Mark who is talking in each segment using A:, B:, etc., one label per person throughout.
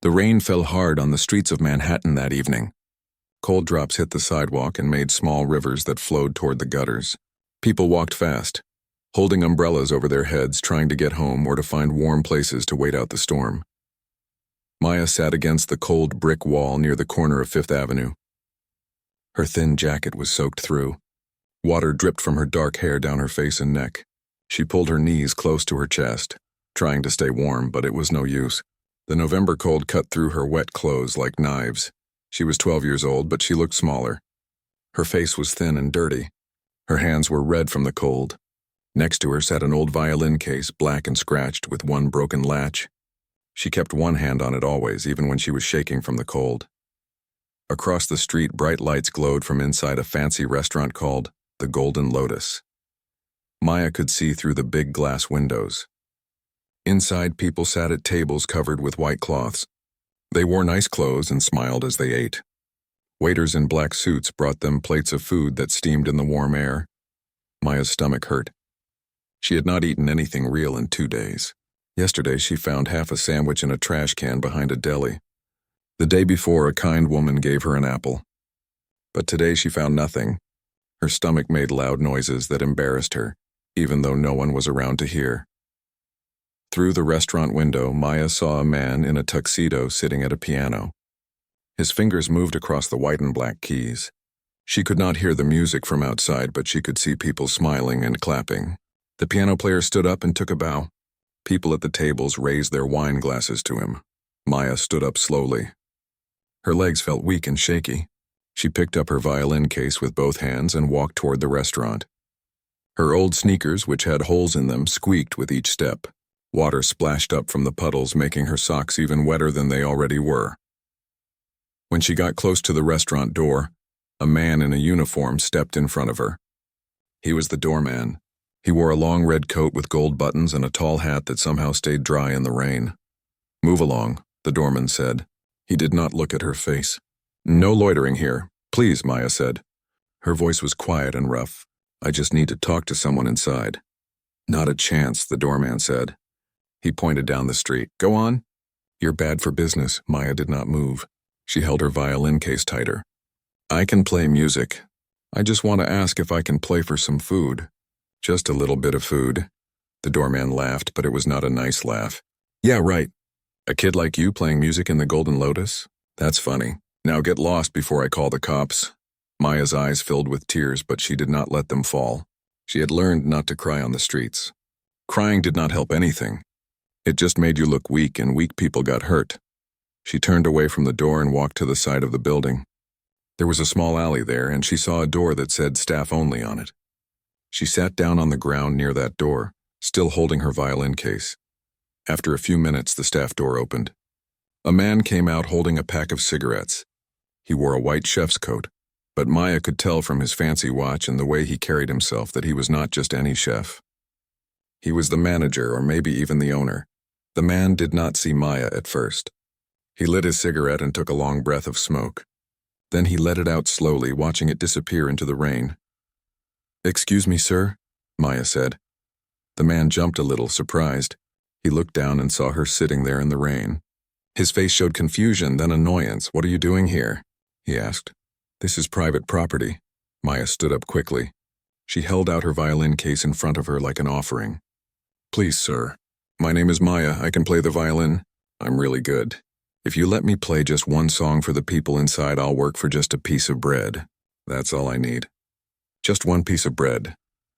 A: The rain fell hard on the streets of Manhattan that evening. Cold drops hit the sidewalk and made small rivers that flowed toward the gutters. People walked fast, holding umbrellas over their heads, trying to get home or to find warm places to wait out the storm. Maya sat against the cold brick wall near the corner of Fifth Avenue. Her thin jacket was soaked through. Water dripped from her dark hair down her face and neck. She pulled her knees close to her chest, trying to stay warm, but it was no use. The November cold cut through her wet clothes like knives. She was 12 years old, but she looked smaller. Her face was thin and dirty. Her hands were red from the cold. Next to her sat an old violin case, black and scratched, with one broken latch. She kept one hand on it always, even when she was shaking from the cold. Across the street, bright lights glowed from inside a fancy restaurant called the Golden Lotus. Maya could see through the big glass windows. Inside, people sat at tables covered with white cloths. They wore nice clothes and smiled as they ate. Waiters in black suits brought them plates of food that steamed in the warm air. Maya's stomach hurt. She had not eaten anything real in 2 days. Yesterday, she found half a sandwich in a trash can behind a deli. The day before, a kind woman gave her an apple. But today she found nothing. Her stomach made loud noises that embarrassed her, even though no one was around to hear. Through the restaurant window, Maya saw a man in a tuxedo sitting at a piano. His fingers moved across the white and black keys. She could not hear the music from outside, but she could see people smiling and clapping. The piano player stood up and took a bow. People at the tables raised their wine glasses to him. Maya stood up slowly. Her legs felt weak and shaky. She picked up her violin case with both hands and walked toward the restaurant. Her old sneakers, which had holes in them, squeaked with each step. Water splashed up from the puddles, making her socks even wetter than they already were. When she got close to the restaurant door, a man in a uniform stepped in front of her. He was the doorman. He wore a long red coat with gold buttons and a tall hat that somehow stayed dry in the rain. "Move along," the doorman said. He did not look at her face. "No loitering here, please," Maya said. Her voice was quiet and rough. "I just need to talk to someone inside." "Not a chance," the doorman said. He pointed down the street. "Go on." "You're bad for business." Maya did not move. She held her violin case tighter. "I can play music. I just want to ask if I can play for some food." "Just a little bit of food." The doorman laughed, but it was not a nice laugh. "Yeah, right. A kid like you playing music in the Golden Lotus? That's funny. Now get lost before I call the cops." Maya's eyes filled with tears, but she did not let them fall. She had learned not to cry on the streets. Crying did not help anything. It just made you look weak, and weak people got hurt. She turned away from the door and walked to the side of the building. There was a small alley there, and she saw a door that said "Staff Only" on it. She sat down on the ground near that door, still holding her violin case. After a few minutes, the staff door opened. A man came out holding a pack of cigarettes. He wore a white chef's coat, but Maya could tell from his fancy watch and the way he carried himself that he was not just any chef. He was the manager, or maybe even the owner. The man did not see Maya at first. He lit his cigarette and took a long breath of smoke. Then he let it out slowly, watching it disappear into the rain. "Excuse me, sir," Maya said. The man jumped a little, surprised. He looked down and saw her sitting there in the rain. His face showed confusion, then annoyance. "What are you doing here?" he asked. "This is private property." Maya stood up quickly. She held out her violin case in front of her like an offering. "Please, sir. My name is Maya. I can play the violin. I'm really good. If you let me play just one song for the people inside, I'll work for just a piece of bread. That's all I need." "Just one piece of bread."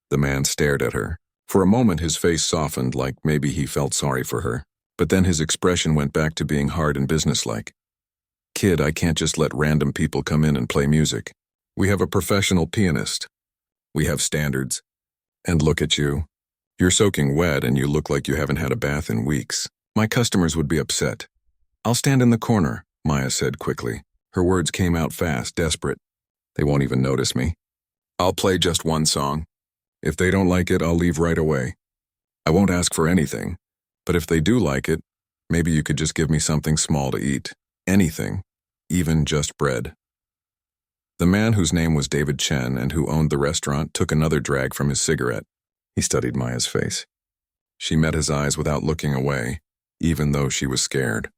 A: The man stared at her. For a moment his face softened, like maybe he felt sorry for her. But then his expression went back to being hard and businesslike. "Kid, I can't just let random people come in and play music. We have a professional pianist. We have standards. And look at you. You're soaking wet and you look like you haven't had a bath in weeks. My customers would be upset." "I'll stand in the corner," Maya said quickly. Her words came out fast, desperate. "They won't even notice me. I'll play just one song. If they don't like it, I'll leave right away. I won't ask for anything, but if they do like it, maybe you could just give me something small to eat. Anything, even just bread." The man, whose name was David Chen and who owned the restaurant, took another drag from his cigarette. He studied Maya's face. She met his eyes without looking away, even though she was scared.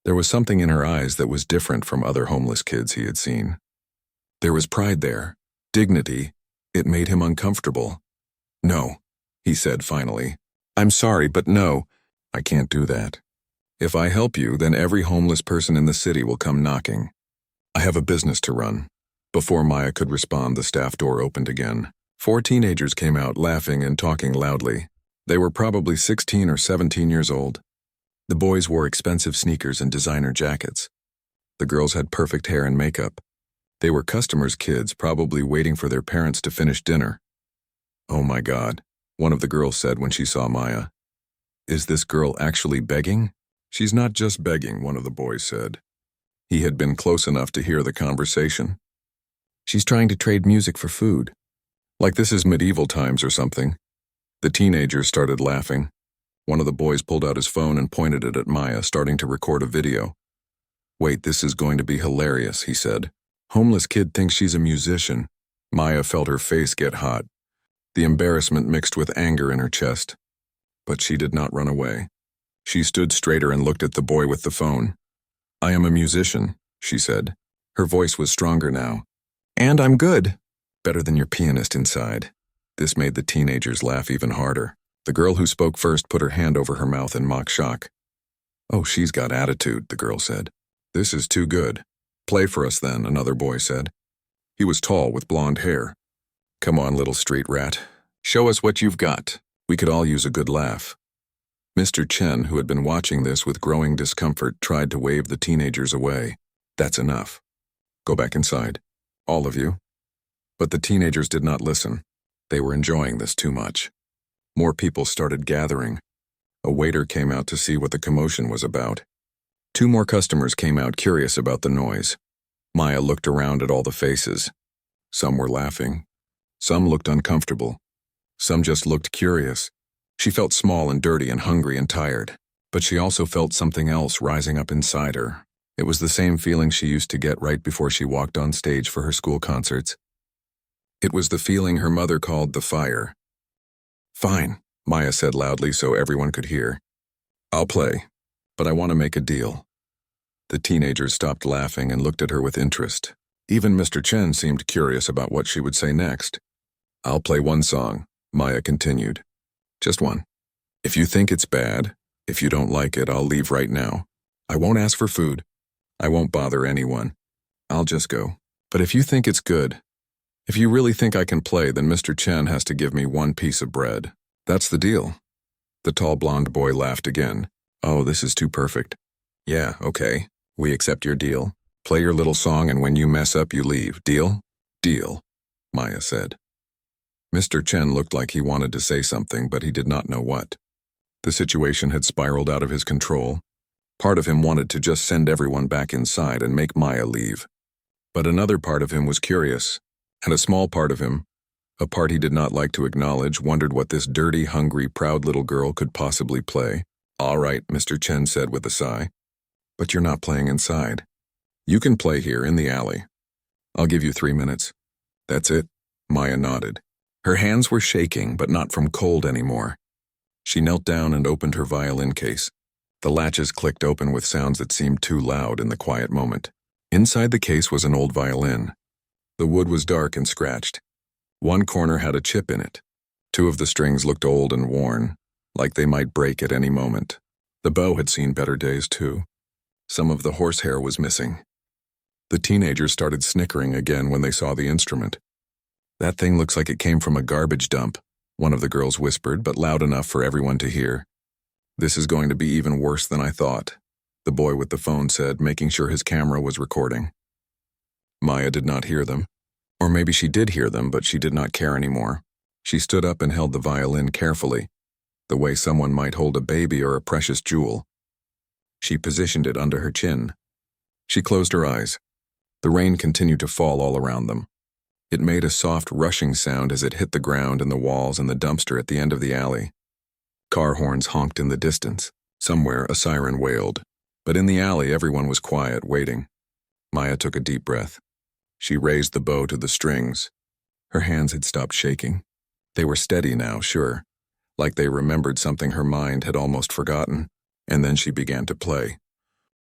A: There was something in her eyes that was different from other homeless kids he had seen. There was pride there, dignity. It made him uncomfortable. "No," he said finally. "I'm sorry, but no, I can't do that. If I help you, then every homeless person in the city will come knocking. I have a business to run." Before Maya could respond, the staff door opened again. 4 teenagers came out, laughing and talking loudly. They were probably 16 or 17 years old. The boys wore expensive sneakers and designer jackets. The girls had perfect hair and makeup. They were customers' kids, probably waiting for their parents to finish dinner. "Oh my God," one of the girls said when she saw Maya. "Is this girl actually begging?" "She's not just begging," one of the boys said. He had been close enough to hear the conversation. "She's trying to trade music for food. Like this is medieval times or something." The teenagers started laughing. One of the boys pulled out his phone and pointed it at Maya, starting to record a video. "Wait, this is going to be hilarious," he said. "Homeless kid thinks she's a musician." Maya felt her face get hot, the embarrassment mixed with anger in her chest. But she did not run away. She stood straighter and looked at the boy with the phone. "I am a musician," she said. Her voice was stronger now. "And I'm good. Better than your pianist inside." This made the teenagers laugh even harder. The girl who spoke first put her hand over her mouth in mock shock. "Oh, she's got attitude," the girl said. "This is too good." "Play for us then," another boy said. He was tall with blonde hair. "Come on, little street rat. Show us what you've got. We could all use a good laugh." Mr. Chen, who had been watching this with growing discomfort, tried to wave the teenagers away. "That's enough. Go back inside. All of you." But the teenagers did not listen. They were enjoying this too much. More people started gathering. A waiter came out to see what the commotion was about. 2 more customers came out, curious about the noise. Maya looked around at all the faces. Some were laughing. Some looked uncomfortable. Some just looked curious. She felt small and dirty and hungry and tired. But she also felt something else rising up inside her. It was the same feeling she used to get right before she walked on stage for her school concerts. It was the feeling her mother called the fire. "Fine," Maya said loudly so everyone could hear. "I'll play, but I want to make a deal." The teenagers stopped laughing and looked at her with interest. Even Mr. Chen seemed curious about what she would say next. "I'll play 1 song," Maya continued. "Just 1. If you think it's bad, if you don't like it, I'll leave right now. I won't ask for food. I won't bother anyone. I'll just go. But if you think it's good, if you really think I can play, then Mr. Chen has to give me 1 piece of bread. That's the deal." The tall blonde boy laughed again. "Oh, this is too perfect. Yeah, okay. We accept your deal. Play your little song, and when you mess up, you leave. Deal?" "Deal," Maya said. Mr. Chen looked like he wanted to say something, but he did not know what. The situation had spiraled out of his control. Part of him wanted to just send everyone back inside and make Maya leave. But another part of him was curious, and a small part of him, a part he did not like to acknowledge, wondered what this dirty, hungry, proud little girl could possibly play. "All right," Mr. Chen said with a sigh. "But you're not playing inside. You can play here in the alley. I'll give you 3 minutes." "That's it?" Maya nodded. Her hands were shaking, but not from cold anymore. She knelt down and opened her violin case. The latches clicked open with sounds that seemed too loud in the quiet moment. Inside the case was an old violin. The wood was dark and scratched. 1 corner had a chip in it. 2 of the strings looked old and worn, like they might break at any moment. The bow had seen better days too. Some of the horsehair was missing. The teenagers started snickering again when they saw the instrument. "That thing looks like it came from a garbage dump," one of the girls whispered, but loud enough for everyone to hear. "This is going to be even worse than I thought," the boy with the phone said, making sure his camera was recording. Maya did not hear them. Or maybe she did hear them, but she did not care anymore. She stood up and held the violin carefully, the way someone might hold a baby or a precious jewel. She positioned it under her chin. She closed her eyes. The rain continued to fall all around them. It made a soft rushing sound as it hit the ground and the walls and the dumpster at the end of the alley. Car horns honked in the distance. Somewhere a siren wailed. But in the alley everyone was quiet, waiting. Maya took a deep breath. She raised the bow to the strings. Her hands had stopped shaking. They were steady now, sure, like they remembered something her mind had almost forgotten, and then she began to play.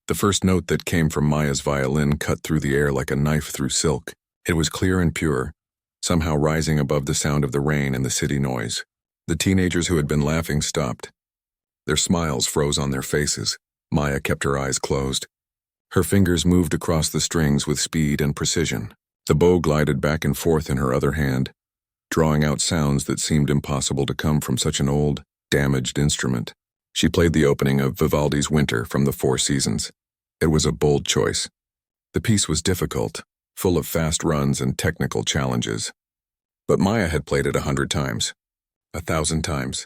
A: The first note that came from Maya's violin cut through the air like a knife through silk. It was clear and pure, somehow rising above the sound of the rain and the city noise. The teenagers who had been laughing stopped. Their smiles froze on their faces. Maya kept her eyes closed. Her fingers moved across the strings with speed and precision. The bow glided back and forth in her other hand, drawing out sounds that seemed impossible to come from such an old, damaged instrument. She played the opening of Vivaldi's Winter from the Four Seasons. It was a bold choice. The piece was difficult, full of fast runs and technical challenges. But Maya had played it 100 times, 1,000 times.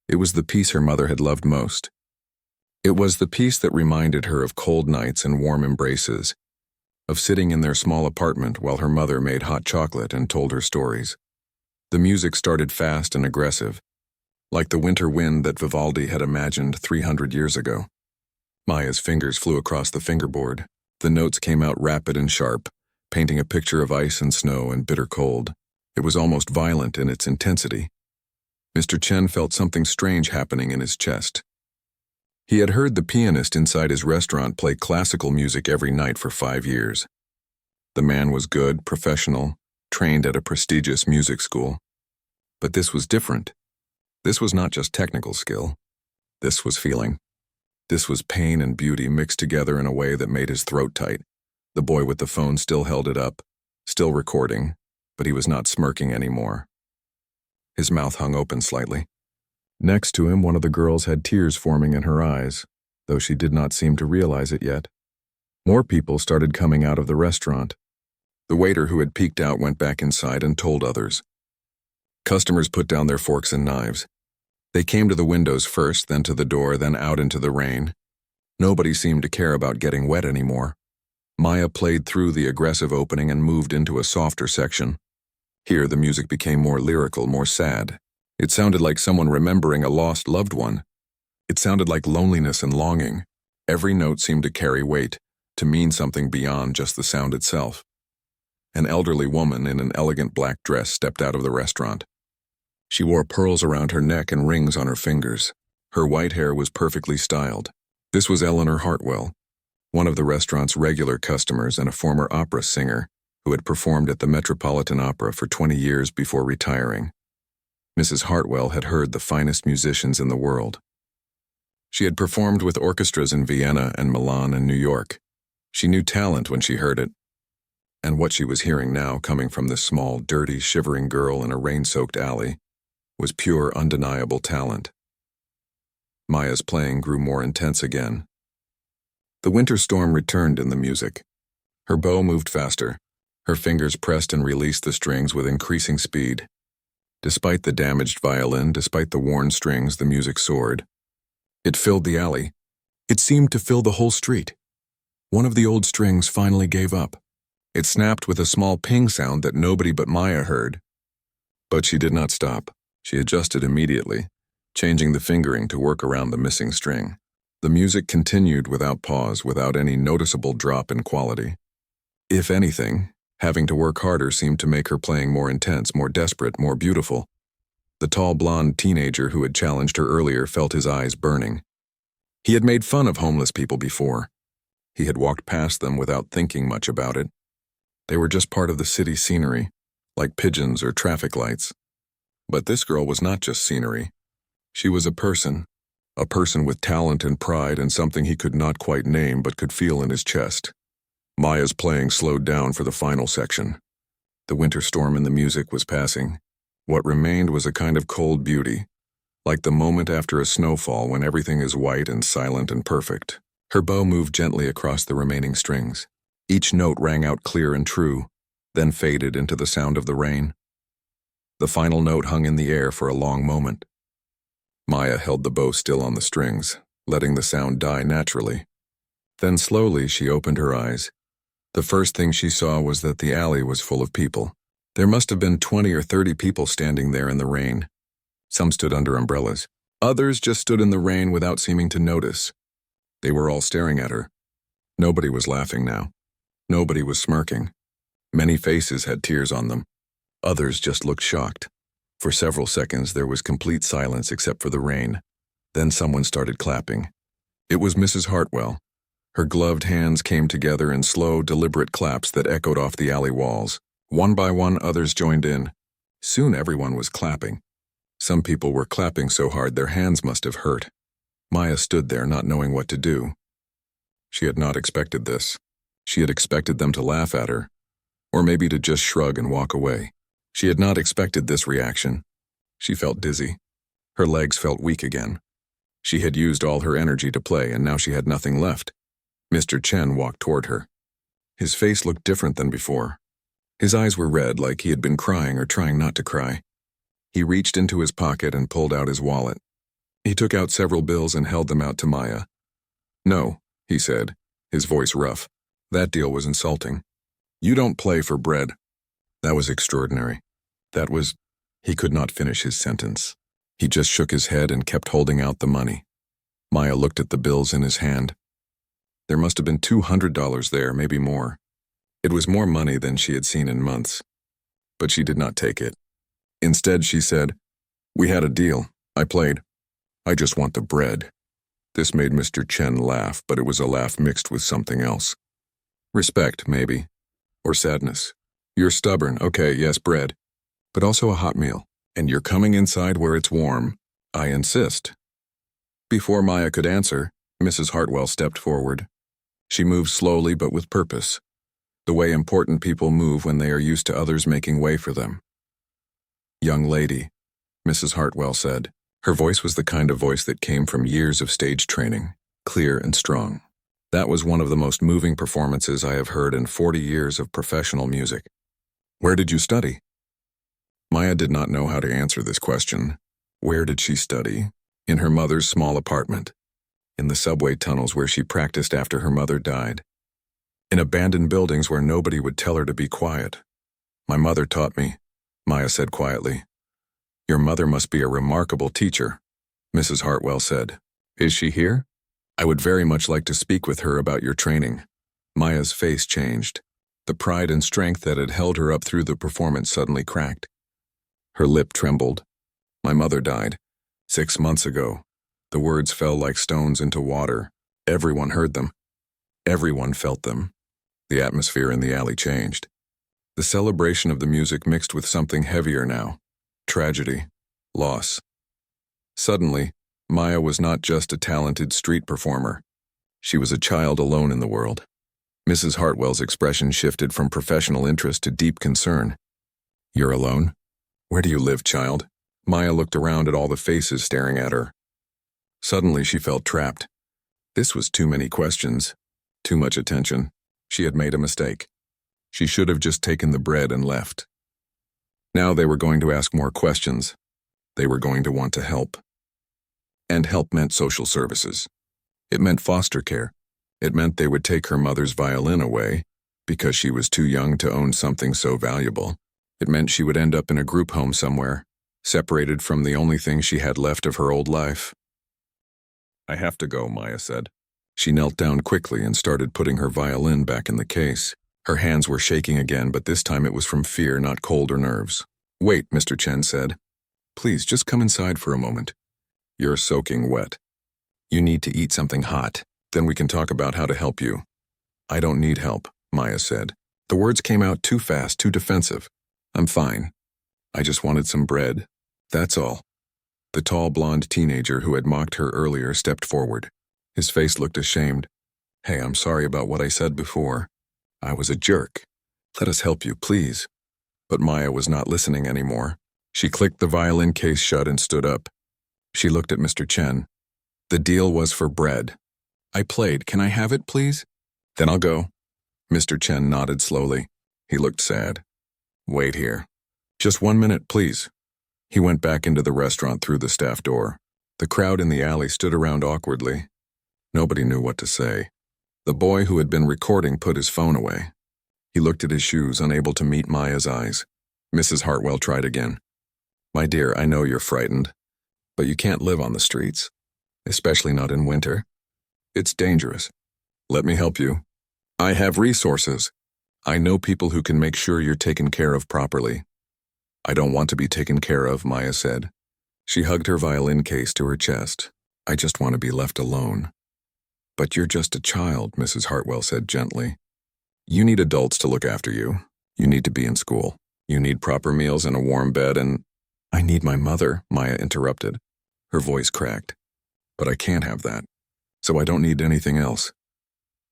A: It was the piece her mother had loved most. It was the piece that reminded her of cold nights and warm embraces, of sitting in their small apartment while her mother made hot chocolate and told her stories. The music started fast and aggressive, like the winter wind that Vivaldi had imagined 300 years ago. Maya's fingers flew across the fingerboard. The notes came out rapid and sharp, painting a picture of ice and snow and bitter cold. It was almost violent in its intensity. Mr. Chen felt something strange happening in his chest. He had heard the pianist inside his restaurant play classical music every night for 5 years. The man was good, professional, trained at a prestigious music school. But this was different. This was not just technical skill. This was feeling. This was pain and beauty mixed together in a way that made his throat tight. The boy with the phone still held it up, still recording, but he was not smirking anymore. His mouth hung open slightly. Next to him, one of the girls had tears forming in her eyes, though she did not seem to realize it yet. More people started coming out of the restaurant. The waiter who had peeked out went back inside and told others. Customers put down their forks and knives. They came to the windows first, then to the door, then out into the rain. Nobody seemed to care about getting wet anymore. Maya played through the aggressive opening and moved into a softer section. Here the music became more lyrical, more sad. It sounded like someone remembering a lost loved one. It sounded like loneliness and longing. Every note seemed to carry weight, to mean something beyond just the sound itself. An elderly woman in an elegant black dress stepped out of the restaurant. She wore pearls around her neck and rings on her fingers. Her white hair was perfectly styled. This was Eleanor Hartwell, one of the restaurant's regular customers and a former opera singer who had performed at the Metropolitan Opera for 20 years before retiring. Mrs. Hartwell had heard the finest musicians in the world. She had performed with orchestras in Vienna and Milan and New York. She knew talent when she heard it. And what she was hearing now, coming from this small, dirty, shivering girl in a rain-soaked alley, was pure, undeniable talent. Maya's playing grew more intense again. The winter storm returned in the music. Her bow moved faster. Her fingers pressed and released the strings with increasing speed. Despite the damaged violin, despite the worn strings, the music soared. It filled the alley. It seemed to fill the whole street. One of the old strings finally gave up. It snapped with a small ping sound that nobody but Maya heard. But she did not stop. She adjusted immediately, changing the fingering to work around the missing string. The music continued without pause, without any noticeable drop in quality. If anything, having to work harder seemed to make her playing more intense, more desperate, more beautiful. The tall blonde teenager who had challenged her earlier felt his eyes burning. He had made fun of homeless people before. He had walked past them without thinking much about it. They were just part of the city scenery, like pigeons or traffic lights. But this girl was not just scenery. She was a person with talent and pride and something he could not quite name but could feel in his chest. Maya's playing slowed down for the final section. The winter storm in the music was passing. What remained was a kind of cold beauty, like the moment after a snowfall when everything is white and silent and perfect. Her bow moved gently across the remaining strings. Each note rang out clear and true, then faded into the sound of the rain. The final note hung in the air for a long moment. Maya held the bow still on the strings, letting the sound die naturally. Then slowly she opened her eyes. The first thing she saw was that the alley was full of people. There must have been 20 or 30 people standing there in the rain. Some stood under umbrellas. Others just stood in the rain without seeming to notice. They were all staring at her. Nobody was laughing now. Nobody was smirking. Many faces had tears on them. Others just looked shocked. For several seconds there was complete silence except for the rain. Then someone started clapping. It was Mrs. Hartwell. Her gloved hands came together in slow, deliberate claps that echoed off the alley walls. One by one, others joined in. Soon everyone was clapping. Some people were clapping so hard their hands must have hurt. Maya stood there not knowing what to do. She had not expected this. She had expected them to laugh at her, or maybe to just shrug and walk away. She had not expected this reaction. She felt dizzy. Her legs felt weak again. She had used all her energy to play, and now she had nothing left. Mr. Chen walked toward her. His face looked different than before. His eyes were red, like he had been crying or trying not to cry. He reached into his pocket and pulled out his wallet. He took out several bills and held them out to Maya. "No," he said, his voice rough. That deal was insulting. "You don't play for bread." That was extraordinary. That was... He could not finish his sentence. He just shook his head and kept holding out the money. Maya looked at the bills in his hand. There must have been $200 there, maybe more. It was more money than she had seen in months. But she did not take it. Instead, she said, "We had a deal. I played. I just want the bread." This made Mr. Chen laugh, but it was a laugh mixed with something else. Respect, maybe. Or sadness. "You're stubborn. Okay, yes, bread. But also a hot meal. And you're coming inside where it's warm. I insist." Before Maya could answer, Mrs. Hartwell stepped forward. She moved slowly but with purpose, the way important people move when they are used to others making way for them. "Young lady," Mrs. Hartwell said. Her voice was the kind of voice that came from years of stage training, clear and strong. That was one of the most moving performances I have heard in 40 years of professional music. "Where did you study?" Maya did not know how to answer this question. Where did she study? In her mother's small apartment. In the subway tunnels where she practiced after her mother died. In abandoned buildings where nobody would tell her to be quiet. "My mother taught me," Maya said quietly. "Your mother must be a remarkable teacher," Mrs. Hartwell said. "Is she here? I would very much like to speak with her about your training." Maya's face changed. The pride and strength that had held her up through the performance suddenly cracked. Her lip trembled. "My mother died 6 months ago." The words fell like stones into water. Everyone heard them. Everyone felt them. The atmosphere in the alley changed. The celebration of the music mixed with something heavier now. Tragedy. Loss. Suddenly, Maya was not just a talented street performer. She was a child alone in the world. Mrs. Hartwell's expression shifted from professional interest to deep concern. "You're alone? Where do you live, child?" Maya looked around at all the faces staring at her. Suddenly she felt trapped. This was too many questions. Too much attention. She had made a mistake. She should have just taken the bread and left. Now they were going to ask more questions. They were going to want to help. And help meant social services. It meant foster care. It meant they would take her mother's violin away because she was too young to own something so valuable. It meant she would end up in a group home somewhere, separated from the only thing she had left of her old life. "I have to go," Maya said. She knelt down quickly and started putting her violin back in the case. Her hands were shaking again, but this time it was from fear, not cold or nerves. "Wait," Mr. Chen said. "Please, just come inside for a moment. You're soaking wet. You need to eat something hot. Then we can talk about how to help you." "I don't need help," Maya said. The words came out too fast, too defensive. "I'm fine. I just wanted some bread. That's all." The tall blonde teenager who had mocked her earlier stepped forward. His face looked ashamed. "Hey, I'm sorry about what I said before. I was a jerk. Let us help you, please." But Maya was not listening anymore. She clicked the violin case shut and stood up. She looked at Mr. Chen. "The deal was for bread. I played. Can I have it, please?" "Then I'll go." Mr. Chen nodded slowly. He looked sad. "Wait here. Just 1 minute, please." He went back into the restaurant through the staff door. The crowd in the alley stood around awkwardly. Nobody knew what to say. The boy who had been recording put his phone away. He looked at his shoes, unable to meet Maya's eyes. Mrs. Hartwell tried again. "My dear, I know you're frightened, but you can't live on the streets, especially not in winter. It's dangerous. Let me help you. I have resources. I know people who can make sure you're taken care of properly." "I don't want to be taken care of," Maya said. She hugged her violin case to her chest. "I just want to be left alone." But you're just a child, Mrs. Hartwell said gently. You need adults to look after you. You need to be in school. You need proper meals and a warm bed and— I need my mother, Maya interrupted. Her voice cracked. But I can't have that. So I don't need anything else.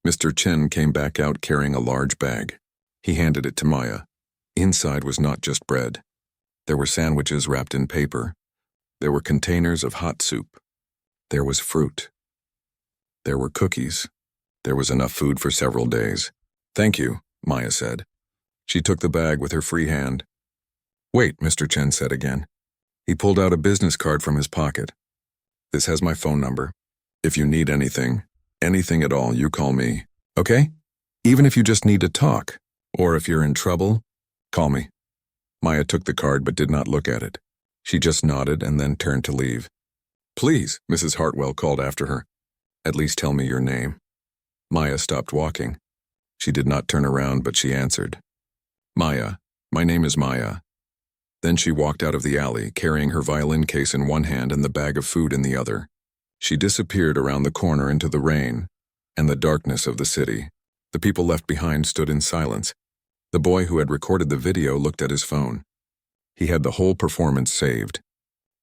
A: Mr. Chen came back out carrying a large bag. He handed it to Maya. Inside was not just bread. There were sandwiches wrapped in paper. There were containers of hot soup. There was fruit. There were cookies. There was enough food for several days. Thank you, Maya said. She took the bag with her free hand. Wait, Mr. Chen said again. He pulled out a business card from his pocket. This has my phone number. If you need anything at all, you call me, okay? Even if you just need to talk, or if you're in trouble, call me. Maya took the card but did not look at it. She just nodded and then turned to leave. Please, Mrs. Hartwell called after her. At least tell me your name. Maya stopped walking. She did not turn around, but she answered. Maya, my name is Maya. Then she walked out of the alley, carrying her violin case in one hand and the bag of food in the other. She disappeared around the corner into the rain and the darkness of the city. The people left behind stood in silence. The boy who had recorded the video looked at his phone. He had the whole performance saved.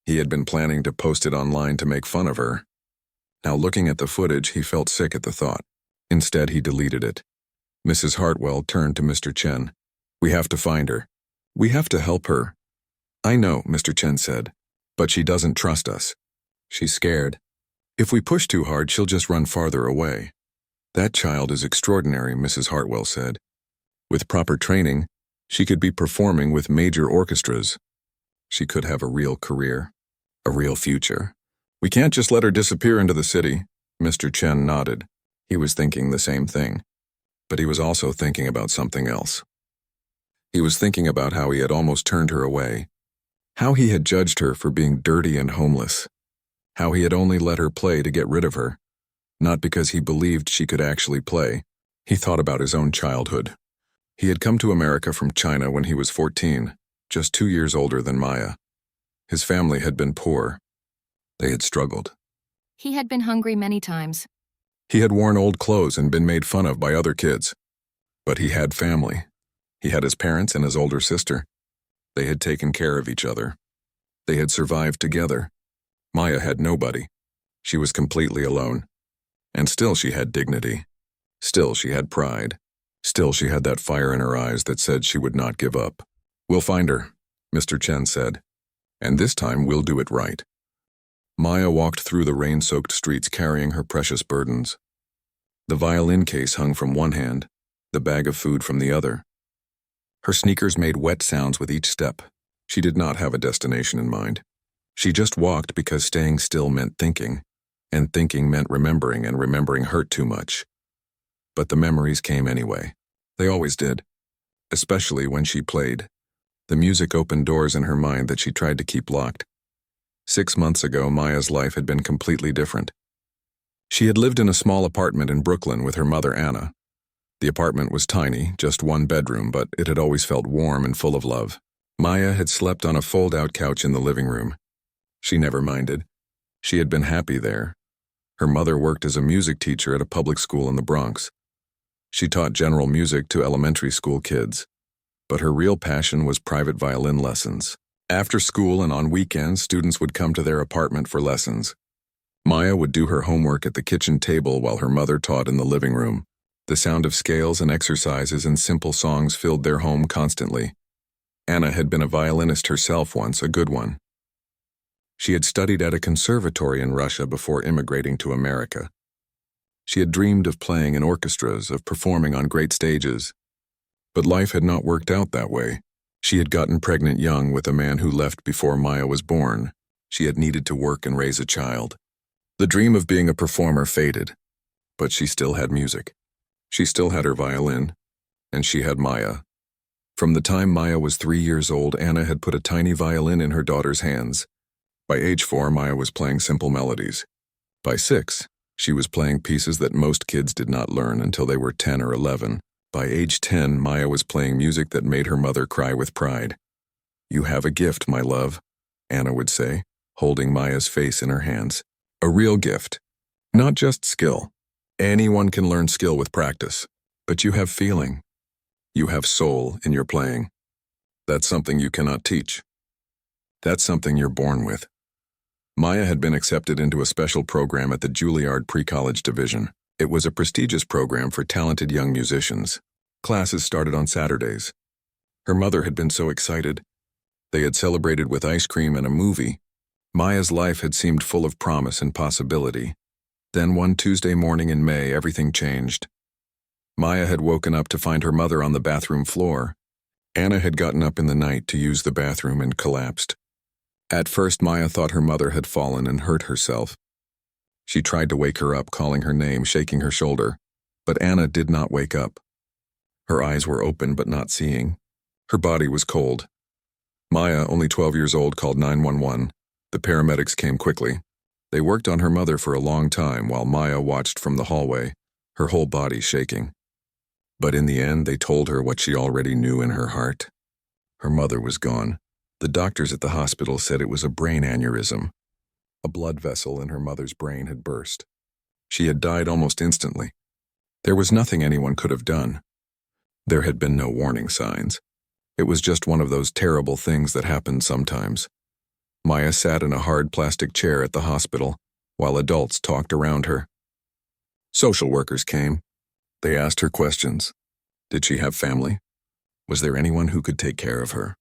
A: He had been planning to post it online to make fun of her. Now looking at the footage, he felt sick at the thought. Instead, he deleted it. Mrs. Hartwell turned to Mr. Chen. We have to find her. We have to help her. I know, Mr. Chen said, but she doesn't trust us. She's scared. If we push too hard, she'll just run farther away. That child is extraordinary, Mrs. Hartwell said. With proper training, she could be performing with major orchestras. She could have a real career, a real future. We can't just let her disappear into the city. Mr. Chen nodded. He was thinking the same thing. But he was also thinking about something else. He was thinking about how he had almost turned her away, how he had judged her for being dirty and homeless, how he had only let her play to get rid of her, not because he believed she could actually play. He thought about his own childhood. He had come to America from China when he was 14, just 2 years older than Maya. His family had been poor. They had struggled.
B: He had been hungry many times.
A: He had worn old clothes and been made fun of by other kids. But he had family. He had his parents and his older sister. They had taken care of each other. They had survived together. Maya had nobody. She was completely alone. And still she had dignity. Still she had pride. Still she had that fire in her eyes that said she would not give up. We'll find her, Mr. Chen said. And this time we'll do it right. Maya walked through the rain-soaked streets carrying her precious burdens. The violin case hung from one hand, the bag of food from the other. Her sneakers made wet sounds with each step. She did not have a destination in mind. She just walked because staying still meant thinking, and thinking meant remembering, and remembering hurt too much. But the memories came anyway. They always did, especially when she played. The music opened doors in her mind that she tried to keep locked. 6 months ago, Maya's life had been completely different. She had lived in a small apartment in Brooklyn with her mother, Anna. The apartment was tiny, just 1 bedroom, but it had always felt warm and full of love. Maya had slept on a fold-out couch in the living room. She never minded. She had been happy there. Her mother worked as a music teacher at a public school in the Bronx. She taught general music to elementary school kids. But her real passion was private violin lessons. After school and on weekends, students would come to their apartment for lessons. Maya would do her homework at the kitchen table while her mother taught in the living room. The sound of scales and exercises and simple songs filled their home constantly. Anna had been a violinist herself once, a good one. She had studied at a conservatory in Russia before immigrating to America. She had dreamed of playing in orchestras, of performing on great stages. But life had not worked out that way. She had gotten pregnant young with a man who left before Maya was born. She had needed to work and raise a child. The dream of being a performer faded, but she still had music. She still had her violin, and she had Maya. From the time Maya was 3 years old, Anna had put a tiny violin in her daughter's hands. By age 4, Maya was playing simple melodies. By 6, she was playing pieces that most kids did not learn until they were 10 or 11. By age 10, Maya was playing music that made her mother cry with pride. "You have a gift, my love," Anna would say, holding Maya's face in her hands. A real gift, not just skill. Anyone can learn skill with practice, but you have feeling. You have soul in your playing. That's something you cannot teach. That's something you're born with. Maya had been accepted into a special program at the Juilliard Pre-College Division. It was a prestigious program for talented young musicians. Classes started on Saturdays. Her mother had been so excited. They had celebrated with ice cream and a movie. Maya's life had seemed full of promise and possibility. Then one Tuesday morning in May, everything changed. Maya had woken up to find her mother on the bathroom floor. Anna had gotten up in the night to use the bathroom and collapsed. At first, Maya thought her mother had fallen and hurt herself. She tried to wake her up, calling her name, shaking her shoulder, but Anna did not wake up. Her eyes were open but not seeing. Her body was cold. Maya, only 12 years old, called 911. The paramedics came quickly. They worked on her mother for a long time while Maya watched from the hallway, her whole body shaking. But in the end, they told her what she already knew in her heart. Her mother was gone. The doctors at the hospital said it was a brain aneurysm. A blood vessel in her mother's brain had burst. She had died almost instantly. There was nothing anyone could have done. There had been no warning signs. It was just one of those terrible things that happen sometimes. Maya sat in a hard plastic chair at the hospital while adults talked around her. Social workers came. They asked her questions. Did she have family? Was there anyone who could take care of her?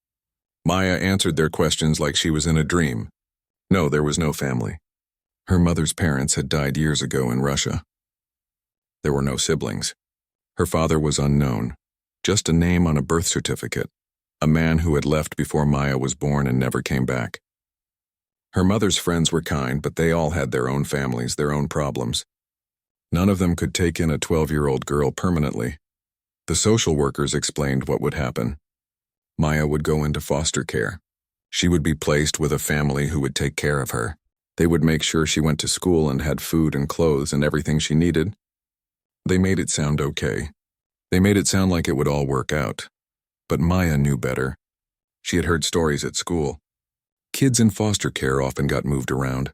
A: Maya answered their questions like she was in a dream. No, there was no family. Her mother's parents had died years ago in Russia. There were no siblings. Her father was unknown, just a name on a birth certificate, a man who had left before Maya was born and never came back. Her mother's friends were kind, but they all had their own families, their own problems. None of them could take in a 12-year-old girl permanently. The social workers explained what would happen. Maya would go into foster care. She would be placed with a family who would take care of her. They would make sure she went to school and had food and clothes and everything she needed. They made it sound okay. They made it sound like it would all work out. But Maya knew better. She had heard stories at school. Kids in foster care often got moved around.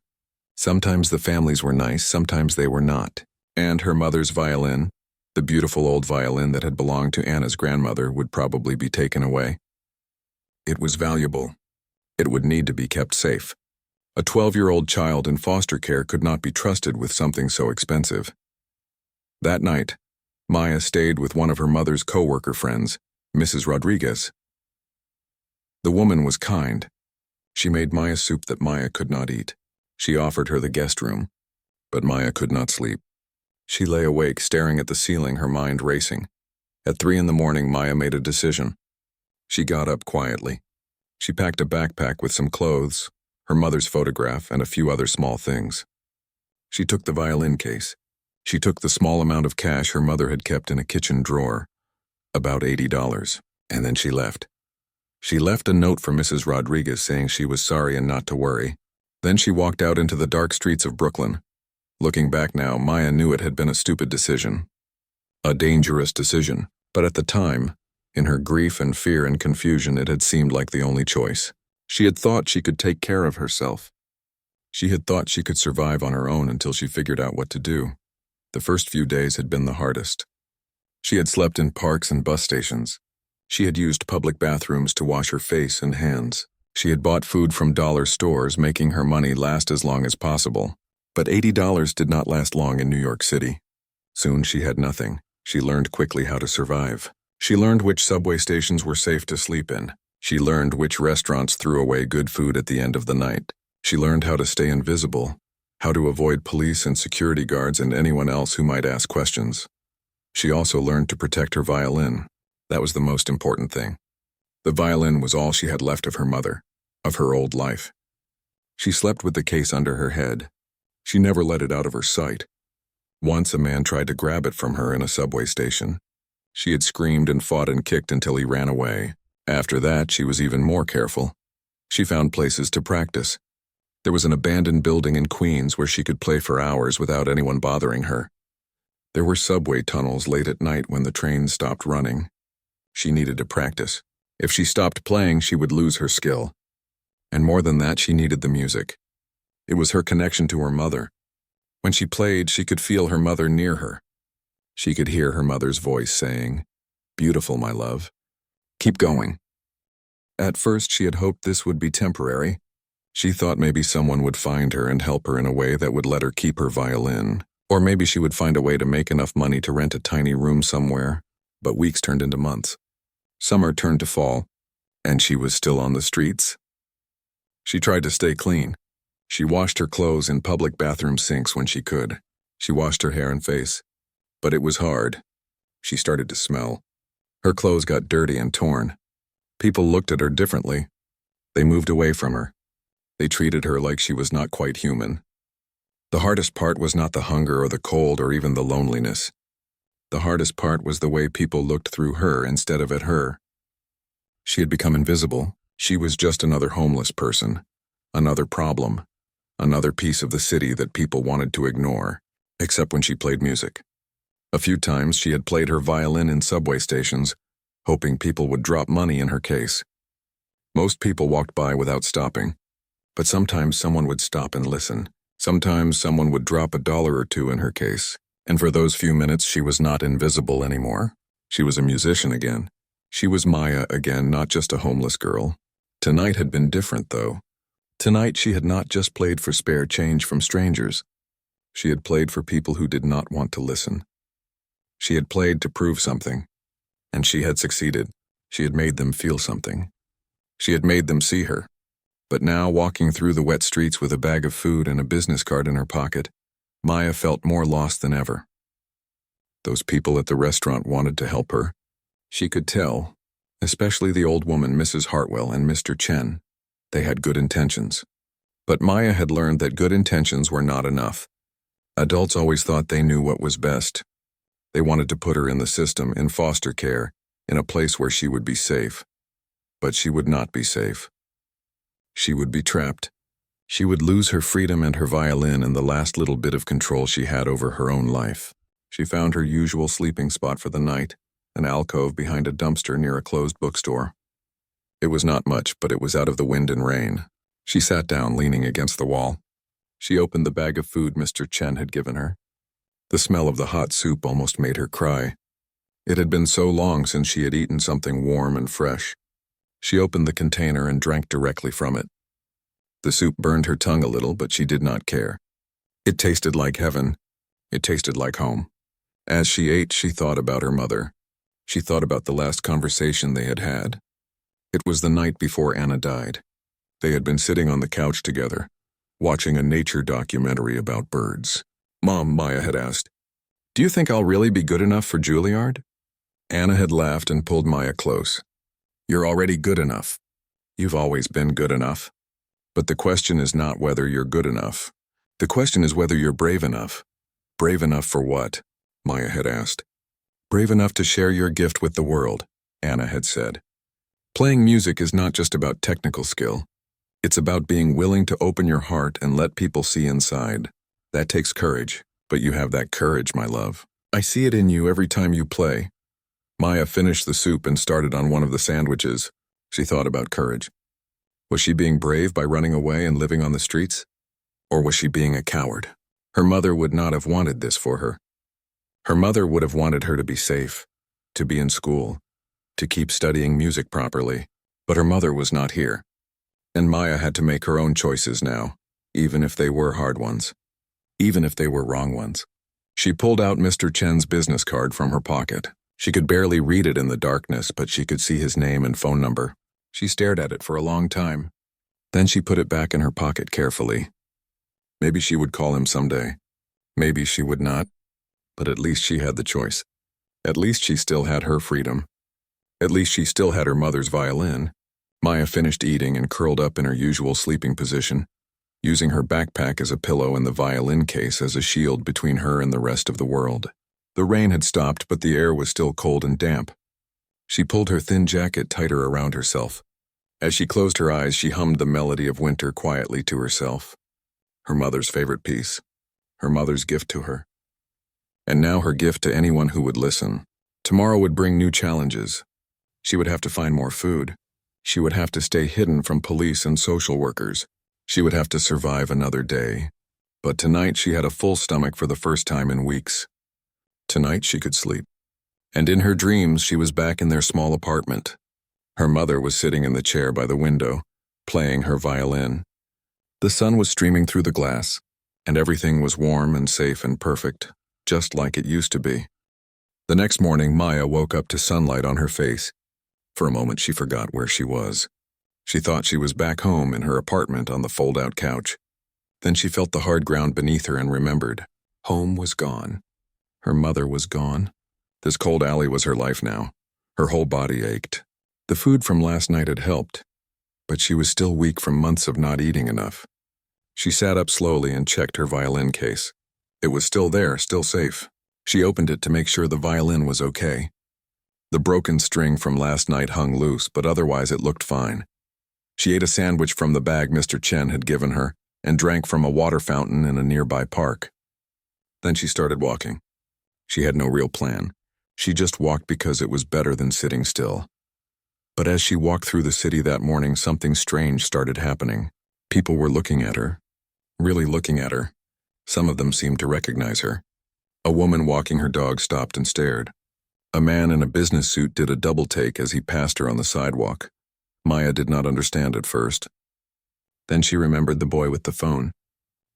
A: Sometimes the families were nice, sometimes they were not. And her mother's violin, the beautiful old violin that had belonged to Anna's grandmother, would probably be taken away. It was valuable. It would need to be kept safe. A 12-year-old child in foster care could not be trusted with something so expensive. That night, Maya stayed with one of her mother's co-worker friends, Mrs. Rodriguez. The woman was kind. She made Maya soup that Maya could not eat. She offered her the guest room, but Maya could not sleep. She lay awake, staring at the ceiling, her mind racing. At 3 in the morning, Maya made a decision. She got up quietly. She packed a backpack with some clothes, her mother's photograph, and a few other small things. She took the violin case. She took the small amount of cash her mother had kept in a kitchen drawer, about $80, and then she left. She left a note for Mrs. Rodriguez saying she was sorry and not to worry. Then she walked out into the dark streets of Brooklyn. Looking back now, Maya knew it had been a stupid decision. A dangerous decision, but at the time, in her grief and fear and confusion, it had seemed like the only choice. She had thought she could take care of herself. She had thought she could survive on her own until she figured out what to do. The first few days had been the hardest. She had slept in parks and bus stations. She had used public bathrooms to wash her face and hands. She had bought food from dollar stores, making her money last as long as possible. But $80 did not last long in New York City. Soon she had nothing. She learned quickly how to survive. She learned which subway stations were safe to sleep in. She learned which restaurants threw away good food at the end of the night. She learned how to stay invisible, how to avoid police and security guards and anyone else who might ask questions. She also learned to protect her violin. That was the most important thing. The violin was all she had left of her mother, of her old life. She slept with the case under her head. She never let it out of her sight. Once a man tried to grab it from her in a subway station. She had screamed and fought and kicked until he ran away. After that, she was even more careful. She found places to practice. There was an abandoned building in Queens where she could play for hours without anyone bothering her. There were subway tunnels late at night when the trains stopped running. She needed to practice. If she stopped playing, she would lose her skill. And more than that, she needed the music. It was her connection to her mother. When she played, she could feel her mother near her. She could hear her mother's voice saying, "Beautiful, my love. Keep going." At first, she had hoped this would be temporary. She thought maybe someone would find her and help her in a way that would let her keep her violin. Or maybe she would find a way to make enough money to rent a tiny room somewhere. But weeks turned into months. Summer turned to fall, and she was still on the streets. She tried to stay clean. She washed her clothes in public bathroom sinks when she could. She washed her hair and face. But it was hard. She started to smell. Her clothes got dirty and torn. People looked at her differently. They moved away from her. They treated her like she was not quite human. The hardest part was not the hunger or the cold or even the loneliness. The hardest part was the way people looked through her instead of at her. She had become invisible. She was just another homeless person, another problem, another piece of the city that people wanted to ignore, except when she played music. A few times she had played her violin in subway stations, hoping people would drop money in her case. Most people walked by without stopping, but sometimes someone would stop and listen. Sometimes someone would drop $1 or $2 in her case, and for those few minutes she was not invisible anymore. She was a musician again. She was Maya again, not just a homeless girl. Tonight had been different, though. Tonight she had not just played for spare change from strangers. She had played for people who did not want to listen. She had played to prove something, and she had succeeded. She had made them feel something. She had made them see her. But now, walking through the wet streets with a bag of food and a business card in her pocket, Maya felt more lost than ever. Those people at the restaurant wanted to help her. She could tell, especially the old woman, Mrs. Hartwell, and Mr. Chen. They had good intentions. But Maya had learned that good intentions were not enough. Adults always thought they knew what was best. They wanted to put her in the system, in foster care, in a place where she would be safe. But she would not be safe. She would be trapped. She would lose her freedom and her violin and the last little bit of control she had over her own life. She found her usual sleeping spot for the night, an alcove behind a dumpster near a closed bookstore. It was not much, but it was out of the wind and rain. She sat down, leaning against the wall. She opened the bag of food Mr. Chen had given her. The smell of the hot soup almost made her cry. It had been so long since she had eaten something warm and fresh. She opened the container and drank directly from it. The soup burned her tongue a little, but she did not care. It tasted like heaven. It tasted like home. As she ate, she thought about her mother. She thought about the last conversation they had had. It was the night before Anna died. They had been sitting on the couch together, watching a nature documentary about birds. "Mom," Maya had asked, "do you think I'll really be good enough for Juilliard?" Anna had laughed and pulled Maya close. "You're already good enough. You've always been good enough. But the question is not whether you're good enough. The question is whether you're brave enough." "Brave enough for what?" Maya had asked. "Brave enough to share your gift with the world," Anna had said. "Playing music is not just about technical skill. It's about being willing to open your heart and let people see inside. That takes courage, but you have that courage, my love. I see it in you every time you play." Maya finished the soup and started on one of the sandwiches. She thought about courage. Was she being brave by running away and living on the streets? Or was she being a coward? Her mother would not have wanted this for her. Her mother would have wanted her to be safe, to be in school, to keep studying music properly. But her mother was not here. And Maya had to make her own choices now, even if they were hard ones, even if they were wrong ones. She pulled out Mr. Chen's business card from her pocket. She could barely read it in the darkness, but she could see his name and phone number. She stared at it for a long time. Then she put it back in her pocket carefully. Maybe she would call him someday. Maybe she would not. But at least she had the choice. At least she still had her freedom. At least she still had her mother's violin. Maya finished eating and curled up in her usual sleeping position, using her backpack as a pillow and the violin case as a shield between her and the rest of the world. The rain had stopped, but the air was still cold and damp. She pulled her thin jacket tighter around herself. As she closed her eyes, she hummed the melody of winter quietly to herself. Her mother's favorite piece. Her mother's gift to her. And now her gift to anyone who would listen. Tomorrow would bring new challenges. She would have to find more food. She would have to stay hidden from police and social workers. She would have to survive another day. But tonight she had a full stomach for the first time in weeks. Tonight she could sleep. And in her dreams she was back in their small apartment. Her mother was sitting in the chair by the window, playing her violin. The sun was streaming through the glass, and everything was warm and safe and perfect, just like it used to be. The next morning, Maya woke up to sunlight on her face. For a moment, she forgot where she was. She thought she was back home in her apartment on the fold-out couch. Then she felt the hard ground beneath her and remembered. Home was gone. Her mother was gone. This cold alley was her life now. Her whole body ached. The food from last night had helped, but she was still weak from months of not eating enough. She sat up slowly and checked her violin case. It was still there, still safe. She opened it to make sure the violin was okay. The broken string from last night hung loose, but otherwise it looked fine. She ate a sandwich from the bag Mr. Chen had given her and drank from a water fountain in a nearby park. Then she started walking. She had no real plan. She just walked because it was better than sitting still. But as she walked through the city that morning, something strange started happening. People were looking at her. Really looking at her. Some of them seemed to recognize her. A woman walking her dog stopped and stared. A man in a business suit did a double take as he passed her on the sidewalk. Maya did not understand at first. Then she remembered the boy with the phone.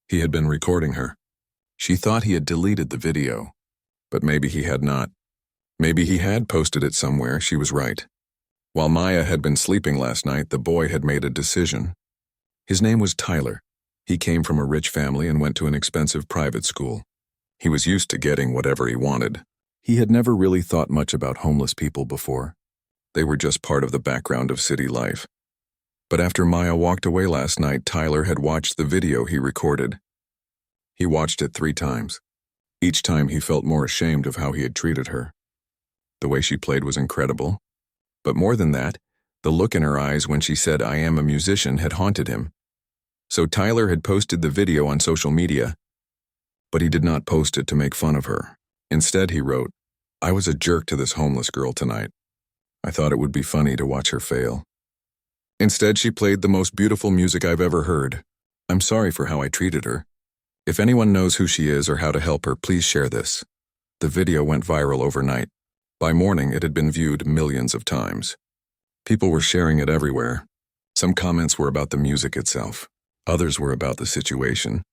A: He had been recording her. She thought he had deleted the video, but maybe he had not. Maybe he had posted it somewhere. She was right. While Maya had been sleeping last night, the boy had made a decision. His name was Tyler. He came from a rich family and went to an expensive private school. He was used to getting whatever he wanted. He had never really thought much about homeless people before. They were just part of the background of city life. But after Maya walked away last night, Tyler had watched the video he recorded. He watched it 3 times. Each time he felt more ashamed of how he had treated her. The way she played was incredible. But more than that, the look in her eyes when she said, "I am a musician," had haunted him. So Tyler had posted the video on social media, but he did not post it to make fun of her. Instead, he wrote, "I was a jerk to this homeless girl tonight. I thought it would be funny to watch her fail. Instead, she played the most beautiful music I've ever heard. I'm sorry for how I treated her. If anyone knows who she is or how to help her, please share this." The video went viral overnight. By morning, it had been viewed millions of times. People were sharing it everywhere. Some comments were about the music itself. Others were about the situation.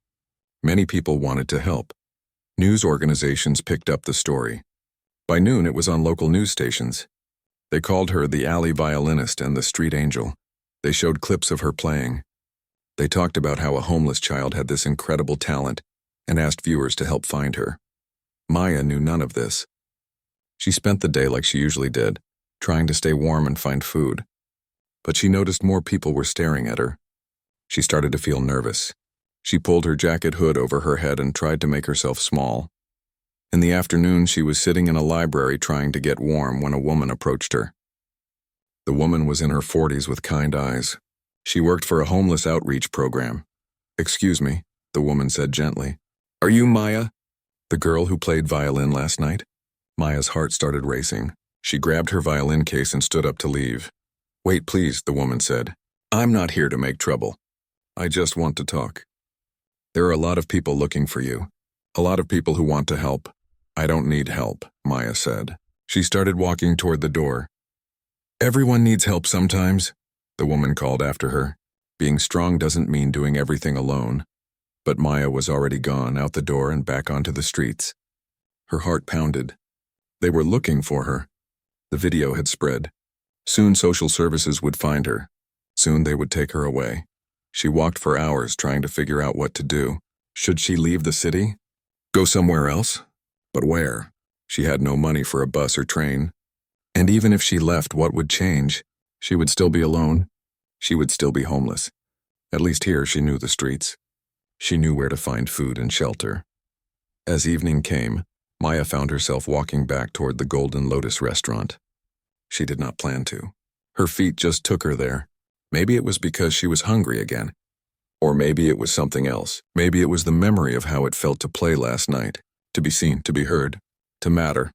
A: Many people wanted to help. News organizations picked up the story. By noon, it was on local news stations. They called her the alley violinist and the street angel. They showed clips of her playing. They talked about how a homeless child had this incredible talent and asked viewers to help find her. Maya knew none of this. She spent the day like she usually did, trying to stay warm and find food. But she noticed more people were staring at her. She started to feel nervous. She pulled her jacket hood over her head and tried to make herself small. In the afternoon, she was sitting in a library trying to get warm when a woman approached her. The woman was in her 40s with kind eyes. She worked for a homeless outreach program. "Excuse me," the woman said gently. "Are you Maya, the girl who played violin last night?" Maya's heart started racing. She grabbed her violin case and stood up to leave. "Wait, please," the woman said. "I'm not here to make trouble. I just want to talk. There are a lot of people looking for you. A lot of people who want to help. I don't need help," Maya said. She started walking toward the door. "Everyone needs help sometimes," the woman called after her. Being strong doesn't mean doing everything alone. But Maya was already gone, out the door and back onto the streets. Her heart pounded. They were looking for her. The video had spread. Soon social services would find her. Soon they would take her away. She walked for hours trying to figure out what to do. Should she leave the city? Go somewhere else? But where? She had no money for a bus or train. And even if she left, what would change? She would still be alone. She would still be homeless. At least here she knew the streets. She knew where to find food and shelter. As evening came, Maya found herself walking back toward the Golden Lotus restaurant. She did not plan to. Her feet just took her there. Maybe it was because she was hungry again. Or maybe it was something else. Maybe it was the memory of how it felt to play last night, to be seen, to be heard, to matter.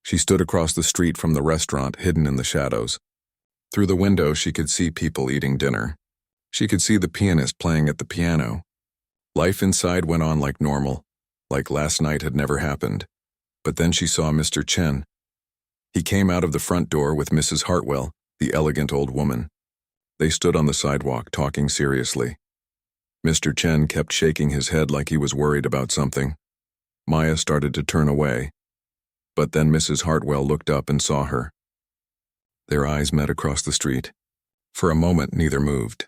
A: She stood across the street from the restaurant, hidden in the shadows. Through the window, she could see people eating dinner. She could see the pianist playing at the piano. Life inside went on like normal, like last night had never happened. But then she saw Mr. Chen. He came out of the front door with Mrs. Hartwell, the elegant old woman. They stood on the sidewalk, talking seriously. Mr. Chen kept shaking his head like he was worried about something. Maya started to turn away. But then Mrs. Hartwell looked up and saw her. Their eyes met across the street. For a moment, neither moved.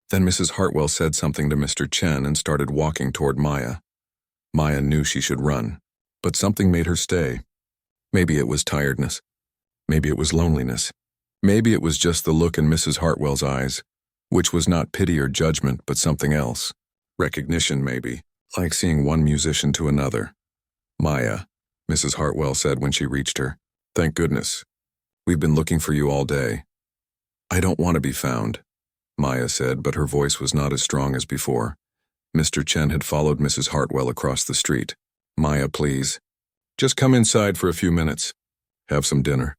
A: Then Mrs. Hartwell said something to Mr. Chen and started walking toward Maya. Maya knew she should run, but something made her stay. Maybe it was tiredness. Maybe it was loneliness. Maybe it was just the look in Mrs. Hartwell's eyes, which was not pity or judgment, but something else. Recognition, maybe, like seeing one musician to another. Maya, Mrs. Hartwell said when she reached her. Thank goodness. We've been looking for you all day. I don't want to be found, Maya said, but her voice was not as strong as before. Mr. Chen had followed Mrs. Hartwell across the street. Maya, please. Just come inside for a few minutes. Have some dinner.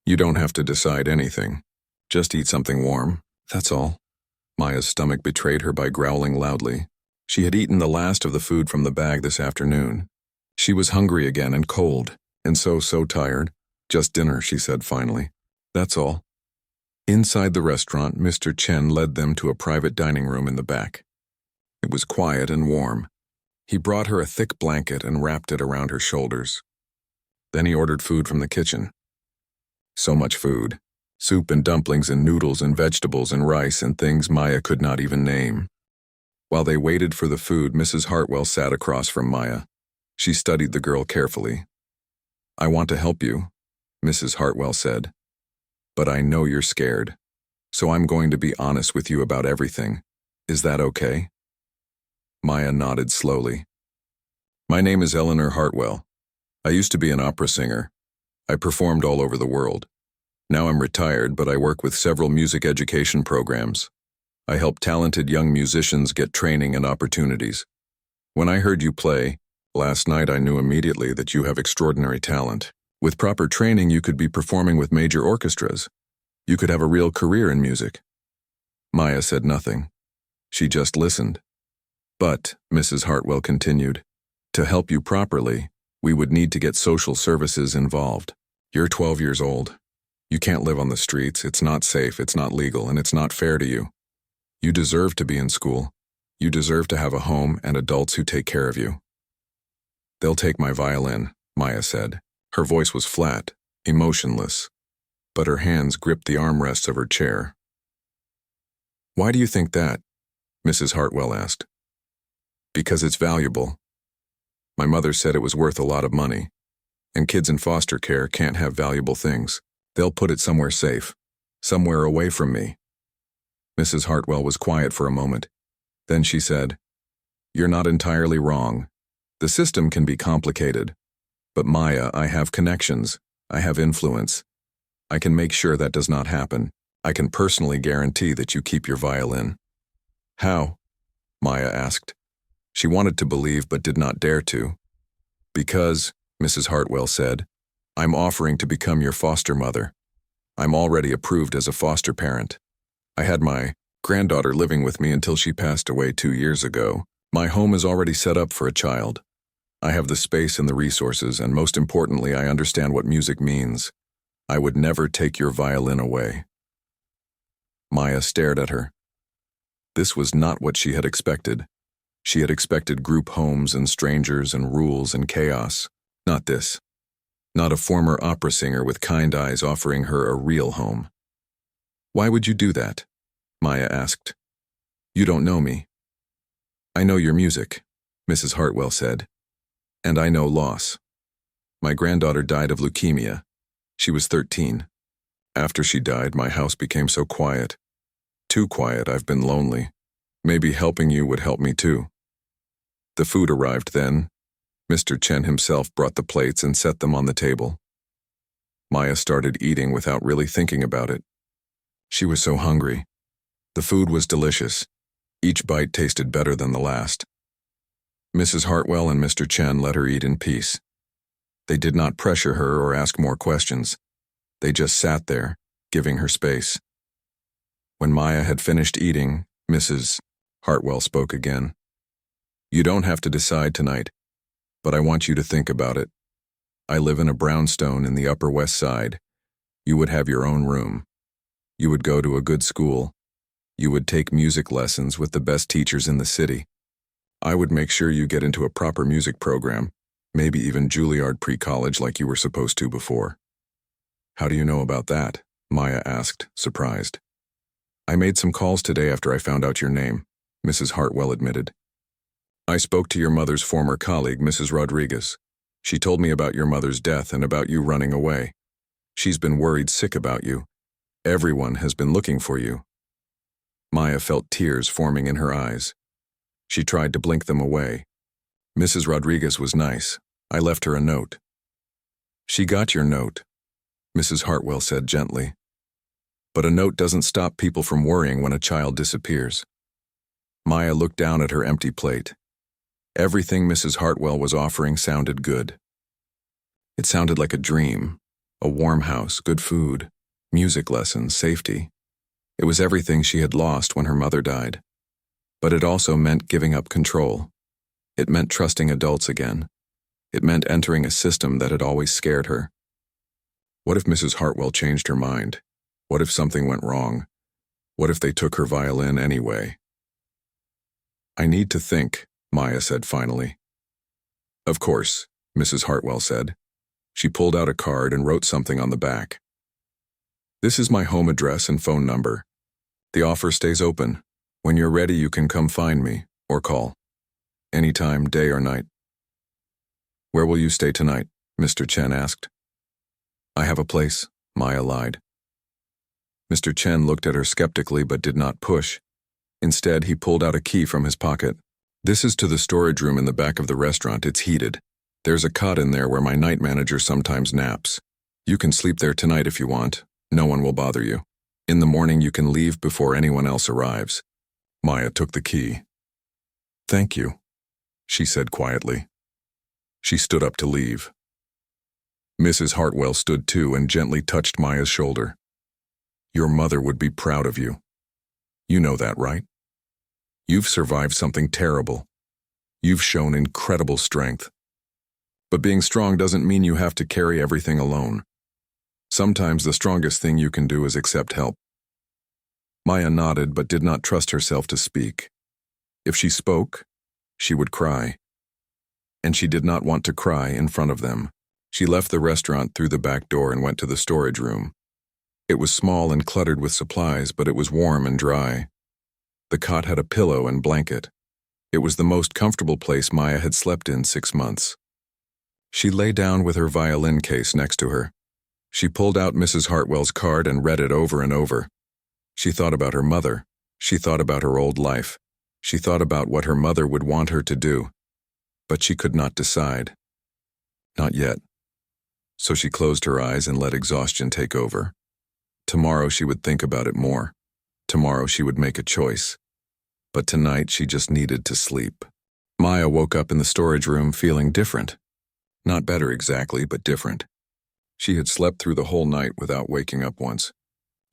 A: You don't have to decide anything. Just eat something warm, that's all. Maya's stomach betrayed her by growling loudly. She had eaten the last of the food from the bag this afternoon. She was hungry again and cold, and so tired. Just dinner, she said finally. That's all. Inside the restaurant, Mr. Chen led them to a private dining room in the back. It was quiet and warm. He brought her a thick blanket and wrapped it around her shoulders. Then he ordered food from the kitchen. So much food. Soup and dumplings and noodles and vegetables and rice and things Maya could not even name. While they waited for the food, Mrs. Hartwell sat across from Maya. She studied the girl carefully. I want to help you, Mrs. Hartwell said. But I know you're scared, so I'm going to be honest with you about everything. Is that okay? Maya nodded slowly. My name is Eleanor Hartwell. I used to be an opera singer. I performed all over the world. Now I'm retired, but I work with several music education programs. I help talented young musicians get training and opportunities. When I heard you play, last night I knew immediately that you have extraordinary talent. With proper training, you could be performing with major orchestras. You could have a real career in music. Maya said nothing. She just listened. But, Mrs. Hartwell continued, to help you properly, we would need to get social services involved. You're 12 years old. You can't live on the streets. It's not safe, it's not legal, and it's not fair to you. You deserve to be in school. You deserve to have a home and adults who take care of you. They'll take my violin, Maya said. Her voice was flat, emotionless, but her hands gripped the armrests of her chair. Why do you think that? Mrs. Hartwell asked. Because it's valuable. My mother said it was worth a lot of money, and kids in foster care can't have valuable things. They'll put it somewhere safe, somewhere away from me. Mrs. Hartwell was quiet for a moment. Then she said, You're not entirely wrong. The system can be complicated. But Maya, I have connections. I have influence. I can make sure that does not happen. I can personally guarantee that you keep your violin. How? Maya asked. She wanted to believe but did not dare to. Because, Mrs. Hartwell said, I'm offering to become your foster mother. I'm already approved as a foster parent. I had my granddaughter living with me until she passed away 2 years ago. My home is already set up for a child. I have the space and the resources, and most importantly, I understand what music means. I would never take your violin away. Maya stared at her. This was not what she had expected. She had expected group homes and strangers and rules and chaos. Not this. Not a former opera singer with kind eyes offering her a real home. Why would you do that? Maya asked. You don't know me. I know your music, Mrs. Hartwell said. And I know loss. My granddaughter died of leukemia. She was 13. After she died, my house became so quiet. Too quiet, I've been lonely. Maybe helping you would help me too. The food arrived then. Mr. Chen himself brought the plates and set them on the table. Maya started eating without really thinking about it. She was so hungry. The food was delicious. Each bite tasted better than the last. Mrs. Hartwell and Mr. Chen let her eat in peace. They did not pressure her or ask more questions. They just sat there, giving her space. When Maya had finished eating, Mrs. Hartwell spoke again. You don't have to decide tonight, but I want you to think about it. I live in a brownstone in the Upper West Side. You would have your own room. You would go to a good school. You would take music lessons with the best teachers in the city. I would make sure you get into a proper music program, maybe even Juilliard pre-college like you were supposed to before. How do you know about that? Maya asked, surprised. I made some calls today after I found out your name, Mrs. Hartwell admitted. I spoke to your mother's former colleague, Mrs. Rodriguez. She told me about your mother's death and about you running away. She's been worried sick about you. Everyone has been looking for you. Maya felt tears forming in her eyes. She tried to blink them away. Mrs. Rodriguez was nice. I left her a note. She got your note, Mrs. Hartwell said gently. But a note doesn't stop people from worrying when a child disappears. Maya looked down at her empty plate. Everything Mrs. Hartwell was offering sounded good. It sounded like a dream, a warm house, good food, music lessons, safety. It was everything she had lost when her mother died. But it also meant giving up control. It meant trusting adults again. It meant entering a system that had always scared her. What if Mrs. Hartwell changed her mind? What if something went wrong? What if they took her violin anyway? I need to think, Maya said finally. Of course, Mrs. Hartwell said. She pulled out a card and wrote something on the back. This is my home address and phone number. The offer stays open. When you're ready, you can come find me or call. Anytime, day or night. Where will you stay tonight? Mr. Chen asked. I have a place, Maya lied. Mr. Chen looked at her skeptically but did not push. Instead, he pulled out a key from his pocket. This is to the storage room in the back of the restaurant. It's heated. There's a cot in there where my night manager sometimes naps. You can sleep there tonight if you want. No one will bother you. In the morning, you can leave before anyone else arrives. Maya took the key. Thank you, she said quietly. She stood up to leave. Mrs. Hartwell stood too and gently touched Maya's shoulder. Your mother would be proud of you. You know that, right? You've survived something terrible. You've shown incredible strength. But being strong doesn't mean you have to carry everything alone. Sometimes the strongest thing you can do is accept help. Maya nodded but did not trust herself to speak. If she spoke, she would cry. And she did not want to cry in front of them. She left the restaurant through the back door and went to the storage room. It was small and cluttered with supplies, but it was warm and dry. The cot had a pillow and blanket. It was the most comfortable place Maya had slept in 6 months. She lay down with her violin case next to her. She pulled out Mrs. Hartwell's card and read it over and over. She thought about her mother. She thought about her old life. She thought about what her mother would want her to do. But she could not decide. Not yet. So she closed her eyes and let exhaustion take over. Tomorrow she would think about it more. Tomorrow she would make a choice. But tonight she just needed to sleep. Maya woke up in the storage room feeling different. Not better exactly, but different. She had slept through the whole night without waking up once.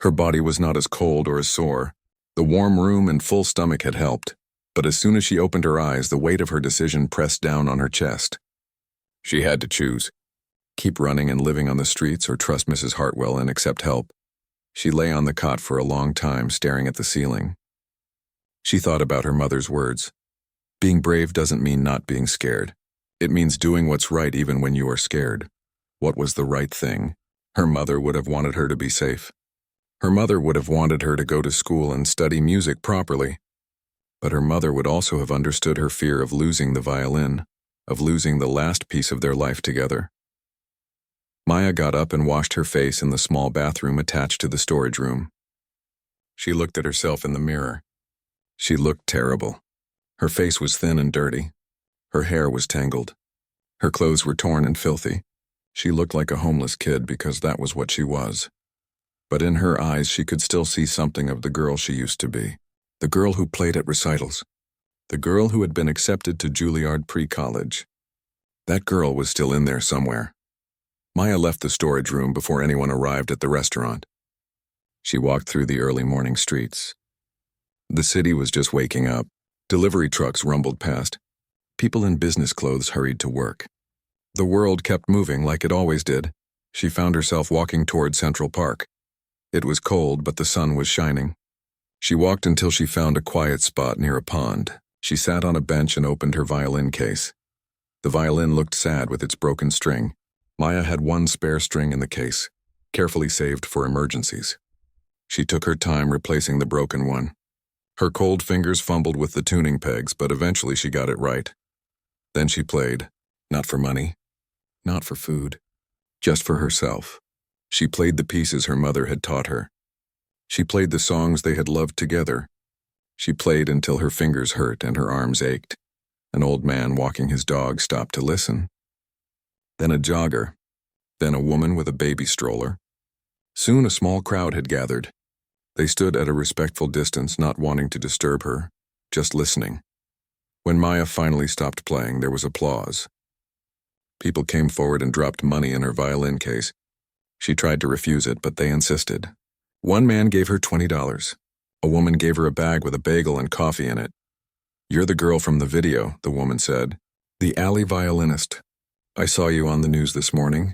A: Her body was not as cold or as sore. The warm room and full stomach had helped, but as soon as she opened her eyes, the weight of her decision pressed down on her chest. She had to choose. Keep running and living on the streets or trust Mrs. Hartwell and accept help. She lay on the cot for a long time, staring at the ceiling. She thought about her mother's words. Being brave doesn't mean not being scared. It means doing what's right even when you are scared. What was the right thing? Her mother would have wanted her to be safe. Her mother would have wanted her to go to school and study music properly. But her mother would also have understood her fear of losing the violin, of losing the last piece of their life together. Maya got up and washed her face in the small bathroom attached to the storage room. She looked at herself in the mirror. She looked terrible. Her face was thin and dirty. Her hair was tangled. Her clothes were torn and filthy. She looked like a homeless kid because that was what she was. But in her eyes she could still see something of the girl she used to be. The girl who played at recitals. The girl who had been accepted to Juilliard pre-college. That girl was still in there somewhere. Maya left the storage room before anyone arrived at the restaurant. She walked through the early morning streets. The city was just waking up. Delivery trucks rumbled past. People in business clothes hurried to work. The world kept moving like it always did. She found herself walking toward Central Park. It was cold, but the sun was shining. She walked until she found a quiet spot near a pond. She sat on a bench and opened her violin case. The violin looked sad with its broken string. Maya had one spare string in the case, carefully saved for emergencies. She took her time replacing the broken one. Her cold fingers fumbled with the tuning pegs, but eventually she got it right. Then she played, not for money, not for food, just for herself. She played the pieces her mother had taught her. She played the songs they had loved together. She played until her fingers hurt and her arms ached. An old man walking his dog stopped to listen. Then a jogger. Then a woman with a baby stroller. Soon a small crowd had gathered. They stood at a respectful distance, not wanting to disturb her, just listening. When Maya finally stopped playing, there was applause. People came forward and dropped money in her violin case. She tried to refuse it, but they insisted. One man gave her $20. A woman gave her a bag with a bagel and coffee in it. "You're the girl from the video," the woman said. "The alley violinist. I saw you on the news this morning.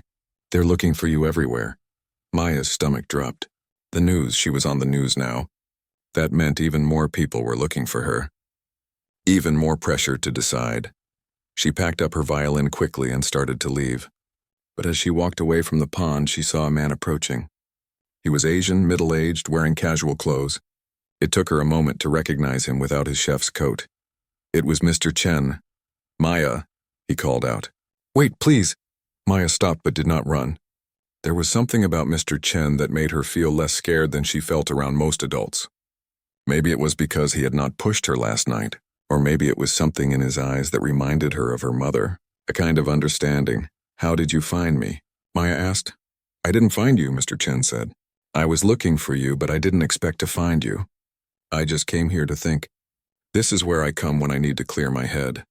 A: They're looking for you everywhere." Maya's stomach dropped. The news, she was on the news now. That meant even more people were looking for her. Even more pressure to decide. She packed up her violin quickly and started to leave. But as she walked away from the pond, she saw a man approaching. He was Asian, middle-aged, wearing casual clothes. It took her a moment to recognize him without his chef's coat. It was Mr. Chen. "Maya," he called out. "Wait, please." Maya stopped but did not run. There was something about Mr. Chen that made her feel less scared than she felt around most adults. Maybe it was because he had not pushed her last night, or maybe it was something in his eyes that reminded her of her mother, a kind of understanding. "How did you find me?" Maya asked. "I didn't find you," Mr. Chen said. "I was looking for you, but I didn't expect to find you. I just came here to think. This is where I come when I need to clear my head."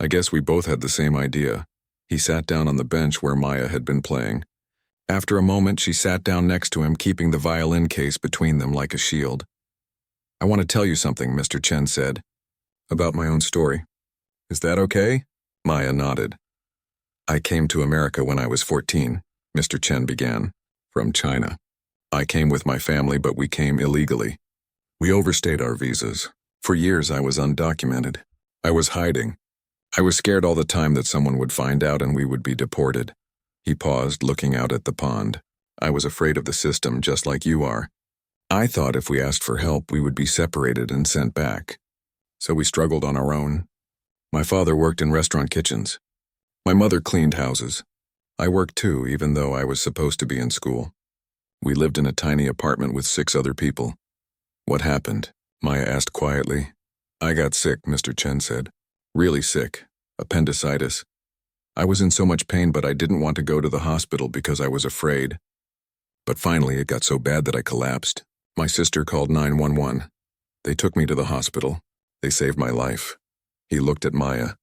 A: I guess we both had the same idea. He sat down on the bench where Maya had been playing. After a moment, she sat down next to him, keeping the violin case between them like a shield. "I want to tell you something," Mr. Chen said. "About my own story. Is that okay?" Maya nodded. "I came to America when I was 14, Mr. Chen began, "from China. I came with my family, but we came illegally. We overstayed our visas. For years, I was undocumented. I was hiding. I was scared all the time that someone would find out and we would be deported." He paused, looking out at the pond. "I was afraid of the system, just like you are. I thought if we asked for help, we would be separated and sent back. So we struggled on our own. My father worked in restaurant kitchens. My mother cleaned houses. I worked too, even though I was supposed to be in school. We lived in a tiny apartment with 6 other people." "What happened?" Maya asked quietly. "I got sick," Mr. Chen said. "Really sick. Appendicitis. I was in so much pain, but I didn't want to go to the hospital because I was afraid. But finally, it got so bad that I collapsed. My sister called 911. They took me to the hospital. They saved my life." He looked at Maya.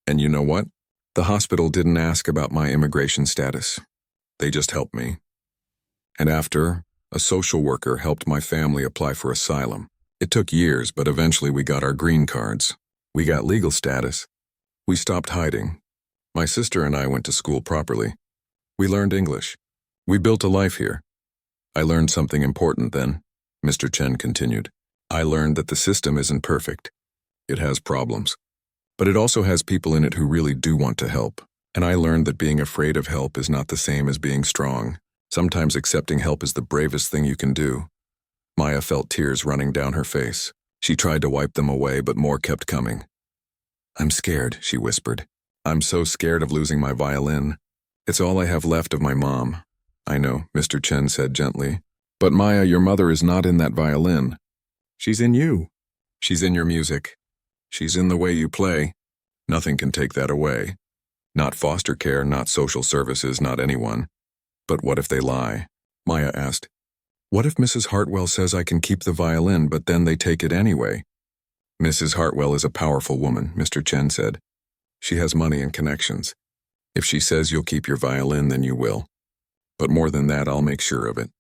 A: "And you know what? The hospital didn't ask about my immigration status. They just helped me. And after, a social worker helped my family apply for asylum. It took years, but eventually we got our green cards. We got legal status. We stopped hiding. My sister and I went to school properly. We learned English. We built a life here. I learned something important then," Mr. Chen continued. "I learned that the system isn't perfect. It has problems. But it also has people in it who really do want to help. And I learned that being afraid of help is not the same as being strong. Sometimes accepting help is the bravest thing you can do." Maya felt tears running down her face. She tried to wipe them away, but more kept coming. "I'm scared," she whispered. "I'm so scared of losing my violin. It's all I have left of my mom." "I know," Mr. Chen said gently. "But Maya, your mother is not in that violin. She's in you. She's in your music. She's in the way you play. Nothing can take that away. Not foster care, not social services, not anyone." "But what if they lie?" Maya asked. "What if Mrs. Hartwell says I can keep the violin, but then they take it anyway?" "Mrs. Hartwell is a powerful woman," Mr. Chen said. "She has money and connections. If she says you'll keep your violin, then you will. But more than that, I'll make sure of it.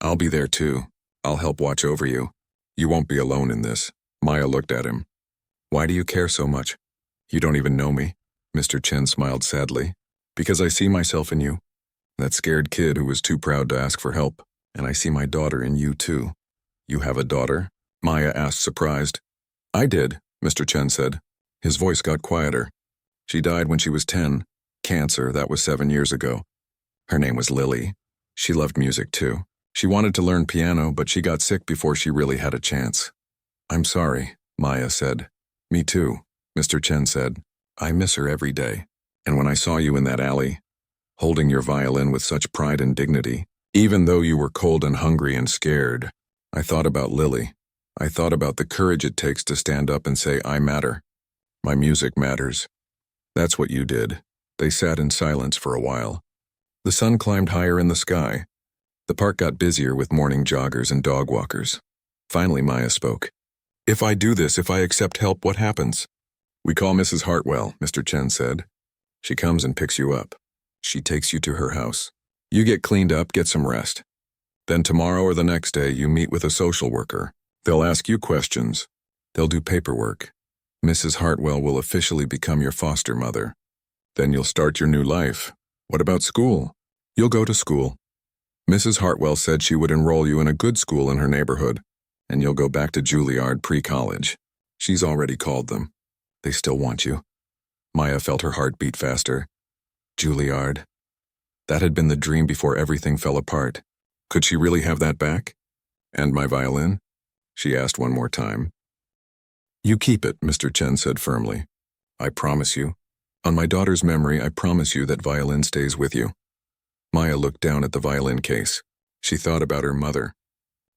A: I'll be there too. I'll help watch over you. You won't be alone in this." Maya looked at him. "Why do you care so much?" You don't even know me, Mr. Chen smiled sadly. Because I see myself in you. That scared kid who was too proud to ask for help. And I see my daughter in you too. You have a daughter? Maya asked, surprised. I did, Mr. Chen said. His voice got quieter. She died when she was 10. Cancer, that was 7 years ago. Her name was Lily. She loved music too. She wanted to learn piano, but she got sick before she really had a chance. I'm sorry, Maya said. Me too, Mr. Chen said. I miss her every day. And when I saw you in that alley, holding your violin with such pride and dignity, even though you were cold and hungry and scared, I thought about Lily. I thought about the courage it takes to stand up and say, I matter. My music matters. That's what you did. They sat in silence for a while. The sun climbed higher in the sky. The park got busier with morning joggers and dog walkers. Finally, Maya spoke. If I do this, if I accept help, what happens? We call Mrs. Hartwell, Mr. Chen said. She comes and picks you up. She takes you to her house. You get cleaned up, get some rest. Then tomorrow or the next day, you meet with a social worker. They'll ask you questions. They'll do paperwork. Mrs. Hartwell will officially become your foster mother. Then you'll start your new life. What about school? You'll go to school. Mrs. Hartwell said she would enroll you in a good school in her neighborhood, and you'll go back to Juilliard pre-college. She's already called them. They still want you. Maya felt her heart beat faster. Juilliard. That had been the dream before everything fell apart. Could she really have that back? And my violin? She asked one more time. You keep it, Mr. Chen said firmly. I promise you. On my daughter's memory, I promise you that violin stays with you. Maya looked down at the violin case. She thought about her mother.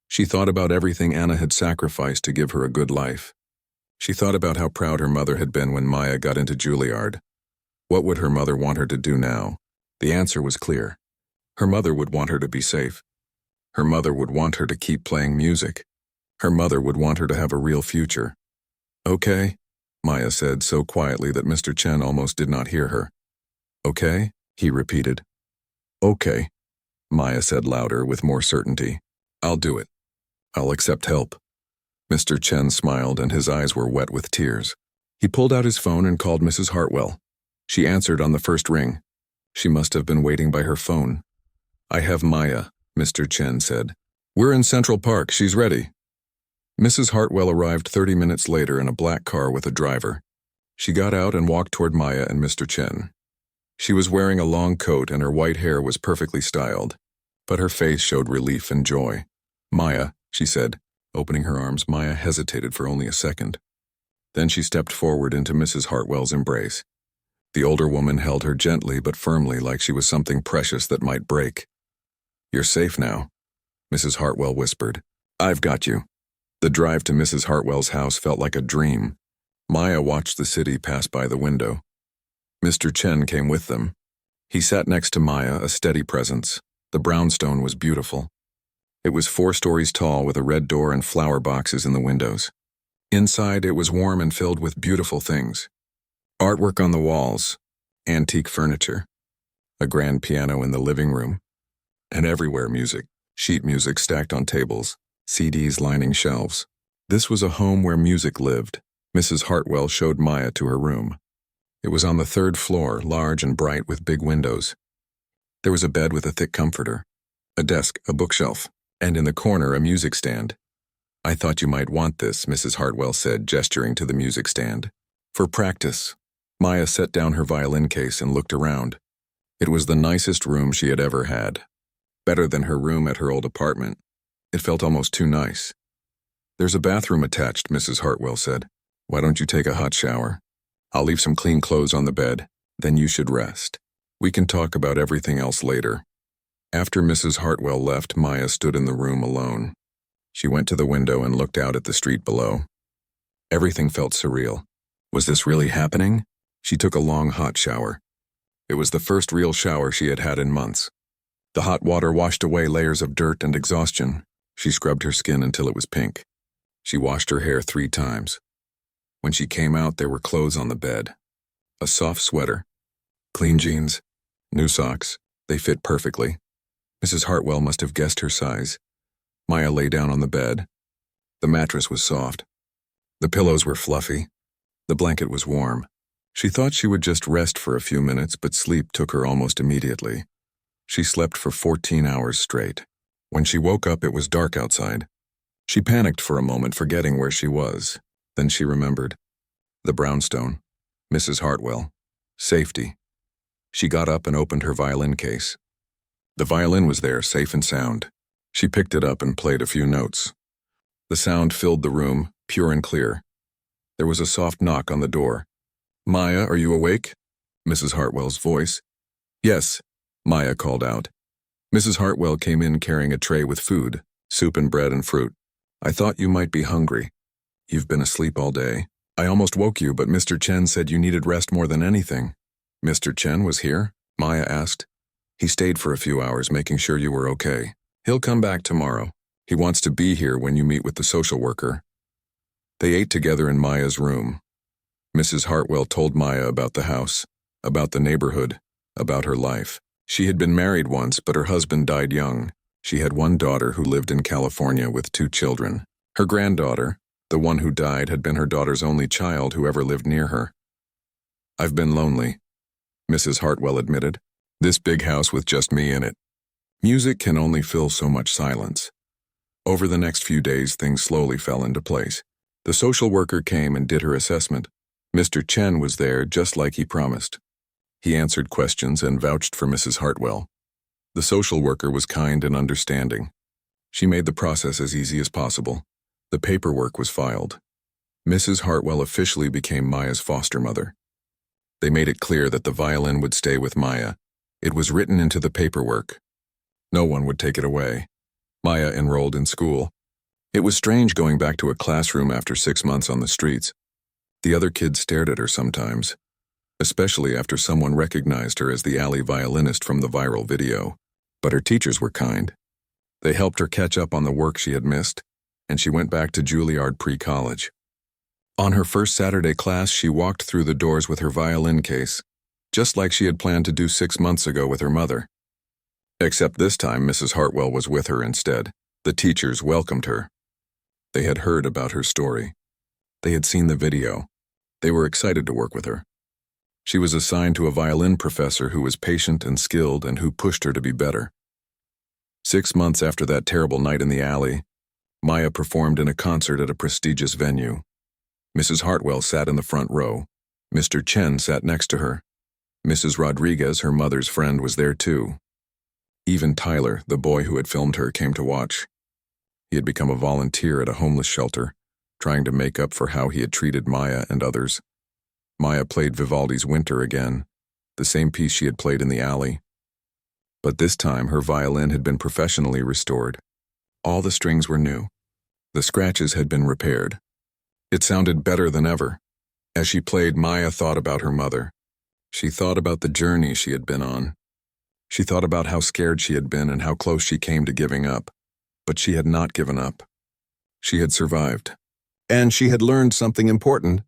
A: She thought about everything Anna had sacrificed to give her a good life. She thought about how proud her mother had been when Maya got into Juilliard. What would her mother want her to do now? The answer was clear. Her mother would want her to be safe. Her mother would want her to keep playing music. Her mother would want her to have a real future. Okay, Maya said so quietly that Mr. Chen almost did not hear her. Okay, he repeated. Okay, Maya said louder with more certainty. I'll do it. I'll accept help. Mr. Chen smiled and his eyes were wet with tears. He pulled out his phone and called Mrs. Hartwell. She answered on the first ring. She must have been waiting by her phone. I have Maya, Mr. Chen said. We're in Central Park. She's ready. Mrs. Hartwell arrived 30 minutes later in a black car with a driver. She got out and walked toward Maya and Mr. Chen. She was wearing a long coat and her white hair was perfectly styled, but her face showed relief and joy. Maya, she said, opening her arms. Maya hesitated for only a second. Then she stepped forward into Mrs. Hartwell's embrace. The older woman held her gently but firmly like she was something precious that might break. You're safe now, Mrs. Hartwell whispered. I've got you. The drive to Mrs. Hartwell's house felt like a dream. Maya watched the city pass by the window. Mr. Chen came with them. He sat next to Maya, a steady presence. The brownstone was beautiful. It was 4 stories tall with a red door and flower boxes in the windows. Inside, it was warm and filled with beautiful things. Artwork on the walls, antique furniture, a grand piano in the living room, and everywhere music, sheet music stacked on tables, CDs lining shelves. This was a home where music lived. Mrs. Hartwell showed Maya to her room. It was on the 3rd floor, large and bright with big windows. There was a bed with a thick comforter, a desk, a bookshelf, and in the corner a music stand. I thought you might want this, Mrs. Hartwell said, gesturing to the music stand. For practice. Maya set down her violin case and looked around. It was the nicest room she had ever had. Better than her room at her old apartment. It felt almost too nice. There's a bathroom attached, Mrs. Hartwell said. Why don't you take a hot shower? I'll leave some clean clothes on the bed. Then you should rest. We can talk about everything else later. After Mrs. Hartwell left, Maya stood in the room alone. She went to the window and looked out at the street below. Everything felt surreal. Was this really happening? She took a long hot shower. It was the first real shower she had had in months. The hot water washed away layers of dirt and exhaustion. She scrubbed her skin until it was pink. She washed her hair 3 times. When she came out, there were clothes on the bed. A soft sweater, clean jeans, new socks. They fit perfectly. Mrs. Hartwell must have guessed her size. Maya lay down on the bed. The mattress was soft. The pillows were fluffy. The blanket was warm. She thought she would just rest for a few minutes, but sleep took her almost immediately. She slept for 14 hours straight. When she woke up, it was dark outside. She panicked for a moment, forgetting where she was. Then she remembered. The brownstone. Mrs. Hartwell. Safety. She got up and opened her violin case. The violin was there, safe and sound. She picked it up and played a few notes. The sound filled the room, pure and clear. There was a soft knock on the door. "Maya, are you awake?" Mrs. Hartwell's voice. "Yes," Maya called out. Mrs. Hartwell came in carrying a tray with food, soup and bread and fruit. "I thought you might be hungry. You've been asleep all day. I almost woke you, but Mr. Chen said you needed rest more than anything." "Mr. Chen was here?" Maya asked. "He stayed for a few hours, making sure you were okay. He'll come back tomorrow. He wants to be here when you meet with the social worker." They ate together in Maya's room. Mrs. Hartwell told Maya about the house, about the neighborhood, about her life. She had been married once, but her husband died young. She had one daughter who lived in California with 2 children. Her granddaughter, the one who died, had been her daughter's only child who ever lived near her. "I've been lonely," Mrs. Hartwell admitted. "This big house with just me in it. Music can only fill so much silence." Over the next few days, things slowly fell into place. The social worker came and did her assessment. Mr. Chen was there just like he promised. He answered questions and vouched for Mrs. Hartwell. The social worker was kind and understanding. She made the process as easy as possible. The paperwork was filed. Mrs. Hartwell officially became Maya's foster mother. They made it clear that the violin would stay with Maya. It was written into the paperwork. No one would take it away. Maya enrolled in school. It was strange going back to a classroom after 6 months on the streets. The other kids stared at her sometimes, especially after someone recognized her as the alley violinist from the viral video. But her teachers were kind. They helped her catch up on the work she had missed, and she went back to Juilliard pre-college. On her first Saturday class, she walked through the doors with her violin case, just like she had planned to do 6 months ago with her mother. Except this time, Mrs. Hartwell was with her instead. The teachers welcomed her. They had heard about her story. They had seen the video. They were excited to work with her. She was assigned to a violin professor who was patient and skilled and who pushed her to be better. 6 months after that terrible night in the alley, Maya performed in a concert at a prestigious venue. Mrs. Hartwell sat in the front row. Mr. Chen sat next to her. Mrs. Rodriguez, her mother's friend, was there too. Even Tyler, the boy who had filmed her, came to watch. He had become a volunteer at a homeless shelter, trying to make up for how he had treated Maya and others. Maya played Vivaldi's Winter again, the same piece she had played in the alley. But this time her violin had been professionally restored. All the strings were new. The scratches had been repaired. It sounded better than ever. As she played, Maya thought about her mother. She thought about the journey she had been on. She thought about how scared she had been and how close she came to giving up. But she had not given up. She had survived. And she had learned something important.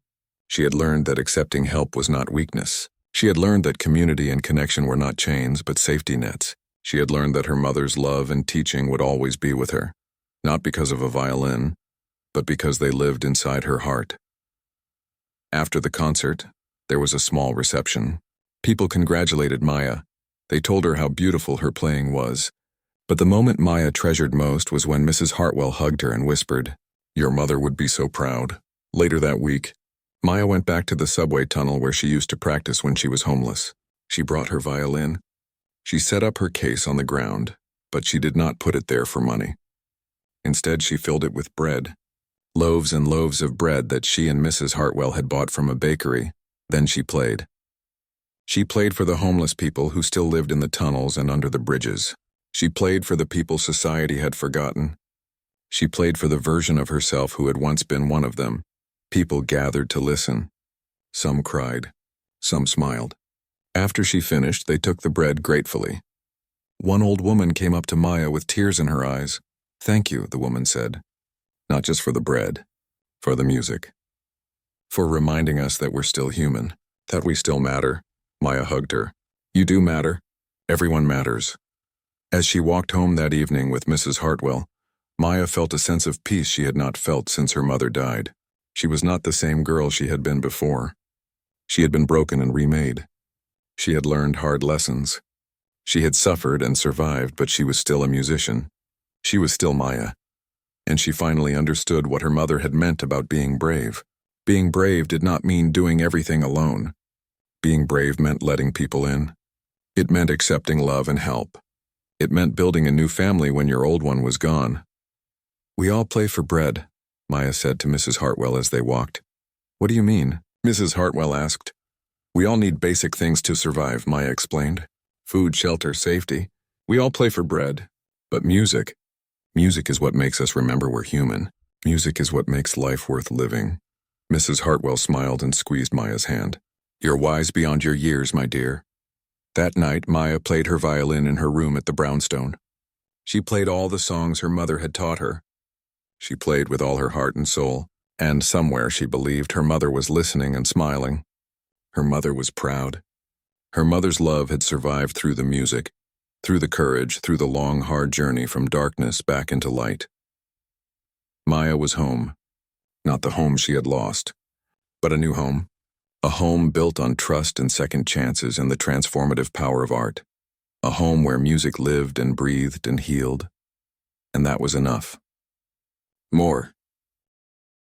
A: She had learned that accepting help was not weakness. She had learned that community and connection were not chains, but safety nets. She had learned that her mother's love and teaching would always be with her, not because of a violin, but because they lived inside her heart. After the concert, there was a small reception. People congratulated Maya. They told her how beautiful her playing was. But the moment Maya treasured most was when Mrs. Hartwell hugged her and whispered, "Your mother would be so proud." Later that week, Maya went back to the subway tunnel where she used to practice when she was homeless. She brought her violin. She set up her case on the ground, but she did not put it there for money. Instead, she filled it with bread, loaves and loaves of bread that she and Mrs. Hartwell had bought from a bakery. Then she played. She played for the homeless people who still lived in the tunnels and under the bridges. She played for the people society had forgotten. She played for the version of herself who had once been one of them. People gathered to listen. Some cried. Some smiled. After she finished, they took the bread gratefully. One old woman came up to Maya with tears in her eyes. "Thank you," the woman said. "Not just for the bread, for the music. For reminding us that we're still human, that we still matter." Maya hugged her. "You do matter. Everyone matters." As she walked home that evening with Mrs. Hartwell, Maya felt a sense of peace she had not felt since her mother died. She was not the same girl she had been before. She had been broken and remade. She had learned hard lessons. She had suffered and survived, but she was still a musician. She was still Maya. And she finally understood what her mother had meant about being brave. Being brave did not mean doing everything alone. Being brave meant letting people in. It meant accepting love and help. It meant building a new family when your old one was gone. "We all play for bread," Maya said to Mrs. Hartwell as they walked. "What do you mean?" Mrs. Hartwell asked. "We all need basic things to survive," Maya explained. "Food, shelter, safety. We all play for bread. But music is what makes us remember we're human. Music is what makes life worth living." Mrs. Hartwell smiled and squeezed Maya's hand. "You're wise beyond your years, my dear." That night, Maya played her violin in her room at the brownstone. She played all the songs her mother had taught her. She played with all her heart and soul, and somewhere she believed her mother was listening and smiling. Her mother was proud. Her mother's love had survived through the music, through the courage, through the long, hard journey from darkness back into light. Maya was home. Not the home she had lost, but a new home. A home built on trust and second chances and the transformative power of art. A home where music lived and breathed and healed. And that was enough. More.